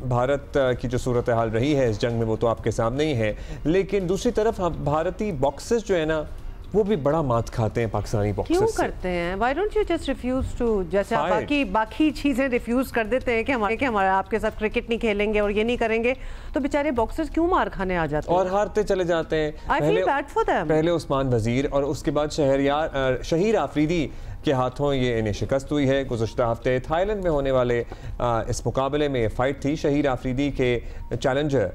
भारत की जो सूरत हाल रही है इस जंग में वो तो आपके सामने ही है, लेकिन दूसरी तरफ भारतीय बॉक्सर्स जो है ना वो भी बड़ा मात खाते हैं पाकिस्तानी बॉक्सर्स। क्यों करते हैं? Why don't you just refuse to, जैसे आप बाकी चीजें रिफ्यूज कर देते हैं कि हमारे आपके साथ क्रिकेट नहीं खेलेंगे और ये नहीं करेंगे, तो बेचारे बॉक्सर्स क्यों मार खाने आ जाते हैं और हारते चले जाते हैं। I feel bad for them. पहले उस्मान वजीर और उसके बाद शहीर आफरीदी के हाथों ये इन्हें शिकस्त हुई है। गुज़श्ता हफ्ते थाईलैंड में होने वाले इस मुकाबले में फाइट थी। शहीर आफरीदी के चैलेंजर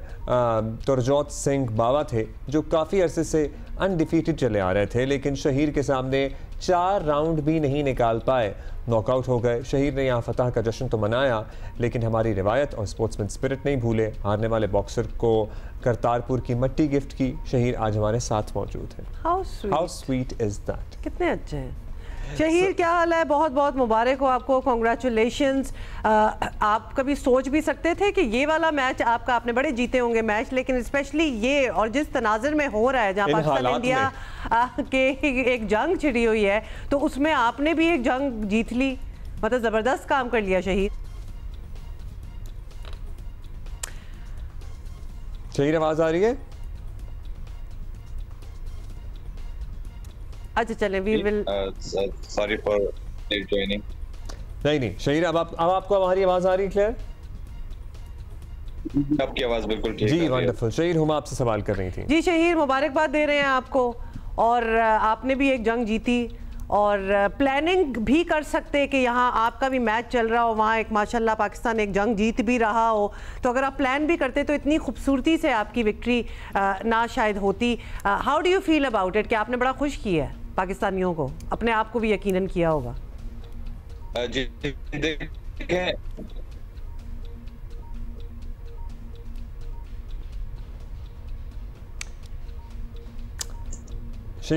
तुरजोत सिंह बावा थे जो काफ़ी अरसे से अनडिफीटेड चले आ रहे थे, लेकिन शहीर के सामने 4 राउंड भी नहीं निकाल पाए, नॉकआउट हो गए। शहीर ने यहाँ फतह का जश्न तो मनाया, लेकिन हमारी रिवायत और स्पोर्ट्समैन स्पिरिट नहीं भूले। हारने वाले बॉक्सर को करतारपुर की मट्टी गिफ्ट की। शहीर आज हमारे साथ मौजूद है। How sweet is that. कितने अच्छे हैं शहीर, क्या हाल है? बहुत बहुत मुबारक हो आपको, कॉन्ग्रेचुलेशंस। आप कभी सोच भी सकते थे कि ये वाला मैच आपने बड़े जीते होंगे मैच, लेकिन स्पेशली ये और जिस तनाज़र में हो रहा है जहाँ पाकिस्तान इंडिया के एक जंग छिड़ी हुई है, तो उसमें आपने भी एक जंग जीत ली, मतलब ज़बरदस्त काम कर लिया शहीर। शहीर आवाज़ आ रही है? अच्छा चलें, we will sorry for late joining. नहीं शहीर, अब आपको हमारी आवाज आ रही है क्लियर? आपकी आवाज बिल्कुल ठीक है जी, वंडरफुल। शहीर, हम आपसे सवाल कर रही थी। जी शहीर, मुबारकबाद दे रहे हैं आपको, और आपने भी एक जंग जीती और प्लानिंग भी कर सकते कि यहाँ आपका भी मैच चल रहा हो, वहाँ एक माशाल्लाह पाकिस्तान एक जंग जीत भी रहा हो, तो अगर आप प्लान भी करते तो इतनी खूबसूरती से आपकी विक्ट्री ना शायद होती। How do you feel about it? कि आपने बड़ा खुश किया है पाकिस्तानियों को, अपने आप को भी यकीनन किया होगा। जी देखें,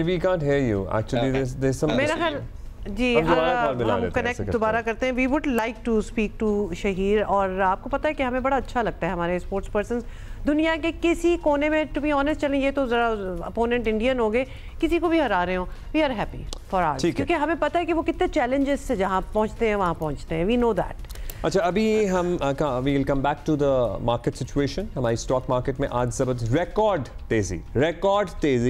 we can't hear you actually. There's some मेरा ख्याल जी हम कनेक्ट दोबारा करते हैं। We would like to speak to Shaheer, और आपको पता है कि हमें बड़ा अच्छा लगता है हमारे स्पोर्ट्स पर्सन दुनिया के किसी कोने में, टू बी ऑनेस्ट, चलें ये तो जरा अपोनेंट इंडियन हो गए, किसी को भी हरा रहे हो, we are happy for ours, क्योंकि हमें पता है कि वो कितने चैलेंजेस से जहाँ पहुँचते हैं वहाँ पहुँचते हैं, वी नो दैट। अच्छा, अभी हम we'll come back to the market situation. हमारी स्टॉक मार्केट में आज जबरदस्त रिकॉर्ड तेजी,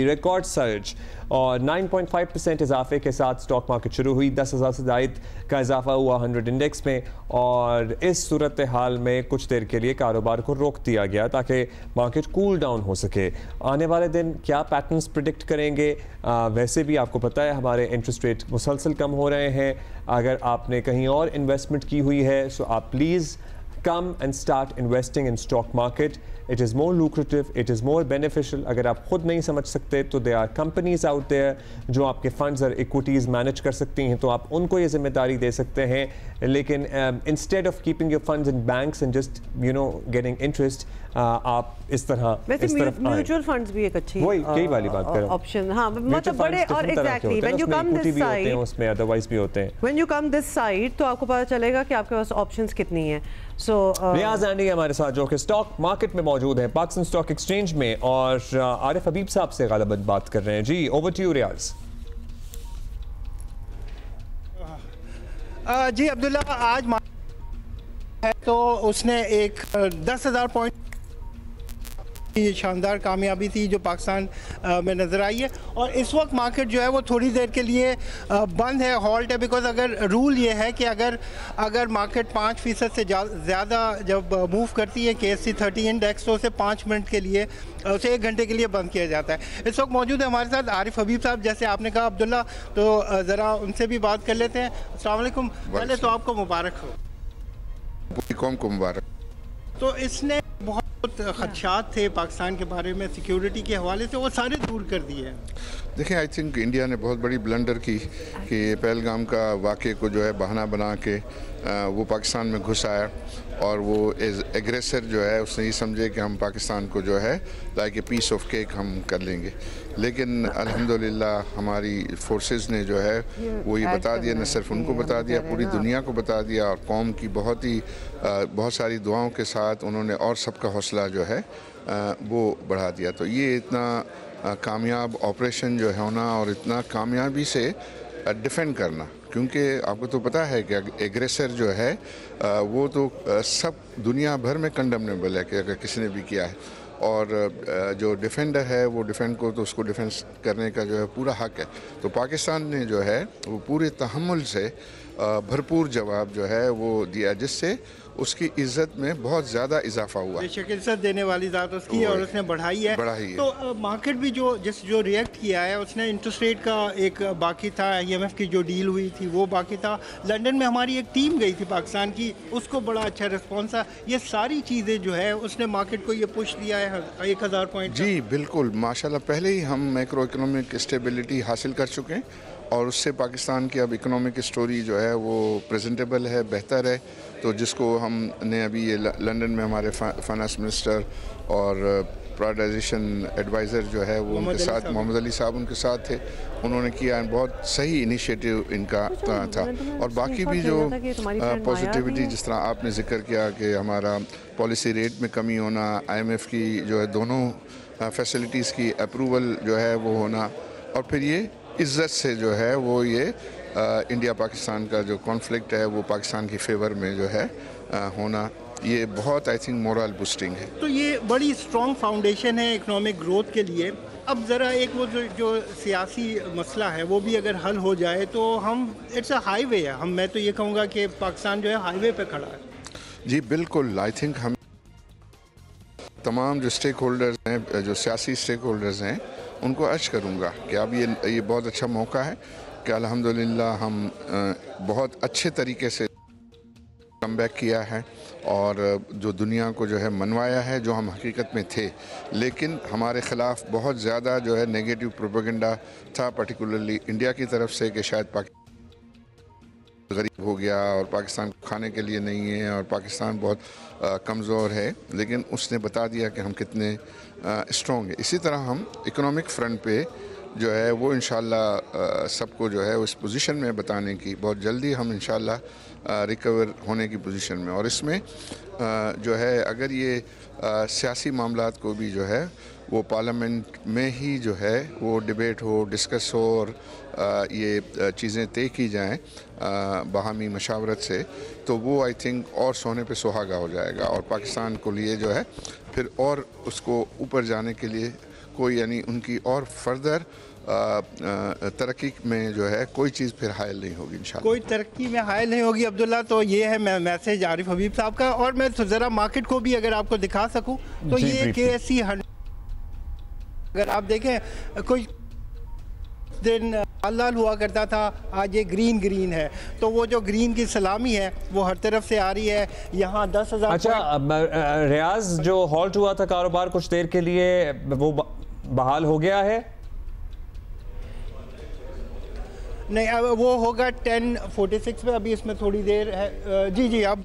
रिकॉर्ड सर्ज और 9.5% इजाफे के साथ स्टॉक मार्केट शुरू हुई। 10,000 से ज़ायद का इजाफा हुआ 100 इंडेक्स में, और इस सूरत हाल में कुछ देर के लिए कारोबार को रोक दिया गया ताकि मार्केट कूल डाउन हो सके। आने वाले दिन क्या पैटर्न्स प्रिडिक्ट करेंगे? वैसे भी आपको पता है हमारे इंटरेस्ट रेट मुसलसल कम हो रहे हैं। अगर आपने कहीं और इन्वेस्टमेंट की हुई है सो आप please come and start investing in stock market. It is more lucrative, it is more beneficial. अगर आप खुद नहीं समझ सकते तो there are companies out there जो आपके funds और equities manage कर सकती हैं, तो आप उनको ये जिम्मेदारी दे सकते हैं। लेकिन instead of keeping your funds in banks and just getting interest, आप इस तरफ म्यूचुअल फंड्स भी एक अच्छी वही कई वाली बात कर ऑप्शन, हाँ मतलब बड़े, और exactly when you come this side, उसमें अदरवाइज भी होते हैं, when you come this side तो आपको पता चलेगा कि आपके पास ऑप्शंस कितनी हैं। सो रियाज एंडी हमारे साथ जो कि स्टॉक मार्केट में मौजूद है पाकिस्तान स्टॉक एक्सचेंज में, और आरिफ हबीब साहब से गालिबन बात कर रहे हैं। जी, ओवर टू यू रियाज। जी अब्दुल्ला, आज है तो उसने एक 10,000 पॉइंट ये शानदार कामयाबी थी जो पाकिस्तान में नज़र आई है, और इस वक्त मार्केट जो है वो थोड़ी देर के लिए बंद है, हॉल्ट है, बिकॉज अगर रूल ये है कि अगर मार्केट 5% से ज़्यादा जब मूव करती है KSE 30 इंडेक्स, तो उसे 5 मिनट के लिए, उसे 1 घंटे के लिए बंद किया जाता है। इस वक्त मौजूद है हमारे साथ आरिफ हबीब साहब, जैसे आपने कहा अब्दुल्ला, तो ज़रा उनसे भी बात कर लेते हैं। अस्सलाम वालेकुम। पहले तो आपको मुबारक हो, पूरी कौम को मुबारक। तो इसने बहुत खदशात थे पाकिस्तान के बारे में सिक्योरिटी के हवाले से, वो सारे दूर कर दिए हैं। देखें, आई थिंक इंडिया ने बहुत बड़ी ब्लंडर की कि पहलगाम का वाक़े को जो है बहाना बना के वो पाकिस्तान में घुस आया, और वो एग्रेसर जो है उसने ये समझे कि हम पाकिस्तान को जो है like a piece of cake हम कर लेंगे। लेकिन अल्हम्दुलिल्लाह हमारी फोर्सेस ने जो है वो ये बता दिया, न सिर्फ उनको बता दिया, पूरी दुनिया को बता दिया, और कौम की बहुत सारी दुआओं के साथ उन्होंने और सबका हौसला जो है वो बढ़ा दिया। तो ये इतना कामयाब ऑपरेशन जो है होना और इतना कामयाबी से डिफेंड करना, क्योंकि आपको तो पता है कि एग्रेसर जो है वो तो सब दुनिया भर में कंडेमनेबल है कि अगर किसी ने भी किया है, और जो डिफेंडर है वो डिफेंड को तो उसको डिफेंस करने का जो है पूरा हक है। तो पाकिस्तान ने जो है वो पूरे तहम्मुल से भरपूर जवाब जो है वो दिया, जिससे उसकी इज्जत में बहुत ज़्यादा इजाफा हुआ। बेशक इज्जत देने वाली ज़ात उसकी है और उसने बढ़ाई है। तो मार्केट भी जो रिएक्ट किया है, उसने इंटरेस्ट रेट का एक बाकी था, IMF की जो डील हुई थी वो बाकी था, लंदन में हमारी एक टीम गई थी पाकिस्तान की, उसको बड़ा अच्छा रिस्पॉन्स था। ये सारी चीज़ें जो है उसने मार्केट को ये पुश दिया है 1000 पॉइंट। जी बिल्कुल, माशाल्लाह पहले ही हम मैक्रो इकोनॉमिक स्टेबिलिटी हासिल कर चुके हैं और उससे पाकिस्तान की अब इकोनॉमिक स्टोरी जो है वो प्रेजेंटेबल है, बेहतर है। तो जिसको हमने अभी ये लंदन में हमारे फाइनेंस मिनिस्टर और प्राइवेटाइजेशन एडवाइज़र जो है वो उनके साथ, मोहम्मद अली साहब उनके साथ थे, उन्होंने किया, बहुत सही इनिशिएटिव इनका था। और बाकी भी जो पॉजिटिविटी, जिस तरह आपने जिक्र किया कि हमारा पॉलिसी रेट में कमी होना, IMF की जो है दोनों फैसिलिटीज़ की अप्रूवल जो है वो होना, और फिर ये इज़्ज़त से जो है वो ये इंडिया पाकिस्तान का जो कॉन्फ्लिक्ट है वो पाकिस्तान की फेवर में जो है होना, ये बहुत आई थिंक मोरल बूस्टिंग है। तो ये बड़ी स्ट्रॉन्ग फाउंडेशन है इकोनॉमिक ग्रोथ के लिए। अब ज़रा एक वो जो सियासी मसला है वो भी अगर हल हो जाए तो हम, इट्स अ हाईवे है, मैं तो ये कहूँगा कि पाकिस्तान जो है हाईवे पे खड़ा है। जी बिल्कुल, आई थिंक हम तमाम जो स्टेक होल्डर्स हैं, जो सियासी स्टेक होल्डर्स हैं, उनको अर्ज करूँगा कि अब ये बहुत अच्छा मौका है कि अल्हम्दुलिल्लाह हम बहुत अच्छे तरीके से कमबैक किया है और जो दुनिया को जो है मनवाया है, जो हम हकीकत में थे, लेकिन हमारे ख़िलाफ़ बहुत ज़्यादा जो है नेगेटिव प्रोपेगेंडा था, पर्टिकुलरली इंडिया की तरफ से कि शायद गरीब हो गया और पाकिस्तान खाने के लिए नहीं है और पाकिस्तान बहुत कमज़ोर है, लेकिन उसने बता दिया कि हम कितने स्ट्रॉन्ग है। इसी तरह हम इकोनॉमिक फ्रंट पे जो है वो इंशाल्लाह सबको जो है उस पोजीशन में बताने की, बहुत जल्दी हम इंशाल्लाह रिकवर होने की पोजीशन में, और इसमें जो है अगर ये सियासी मामलात को भी जो है वो पार्लियामेंट में ही जो है वो डिबेट हो, डिस्कस हो और ये चीज़ें तय की जाएं बाहमी मशावरत से, तो वो आई थिंक और सोने पे सुहागा हो जाएगा और पाकिस्तान को लिए जो है फिर और उसको ऊपर जाने के लिए कोई, यानी उनकी और फर्दर तरक्की में जो है कोई चीज़ फिर हायल नहीं होगी इंशाल्लाह। कोई तरक्की में हायल नहीं होगी अब्दुल्ला। तो ये है मैसेज आरिफ हबीब साहब का। और मैं तो ज़रा मार्केट को भी अगर आपको दिखा सकूं तो ये KSE 100 अगर आप देखें कोई दिन लाल हुआ करता था, आज ये ग्रीन है, तो वो जो ग्रीन की सलामी है वो हर तरफ से आ रही है। यहाँ 10,000। अच्छा रियाज, जो हॉल्ट हुआ था कारोबार कुछ देर के लिए, वो बहाल हो गया है? नहीं, अब वो होगा 10:46 पे, अभी इसमें थोड़ी देर है। जी अब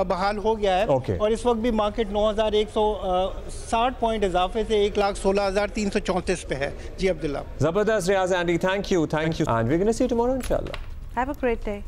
बहाल हो गया है। और इस वक्त भी मार्केट 9,160 पॉइंट इजाफे से 1,16,334 पे है। जी अब्दुल्ला, जबरदस्त Riyaz Andy, thank you and we gonna see you tomorrow इंशाल्लाह। Have a great day.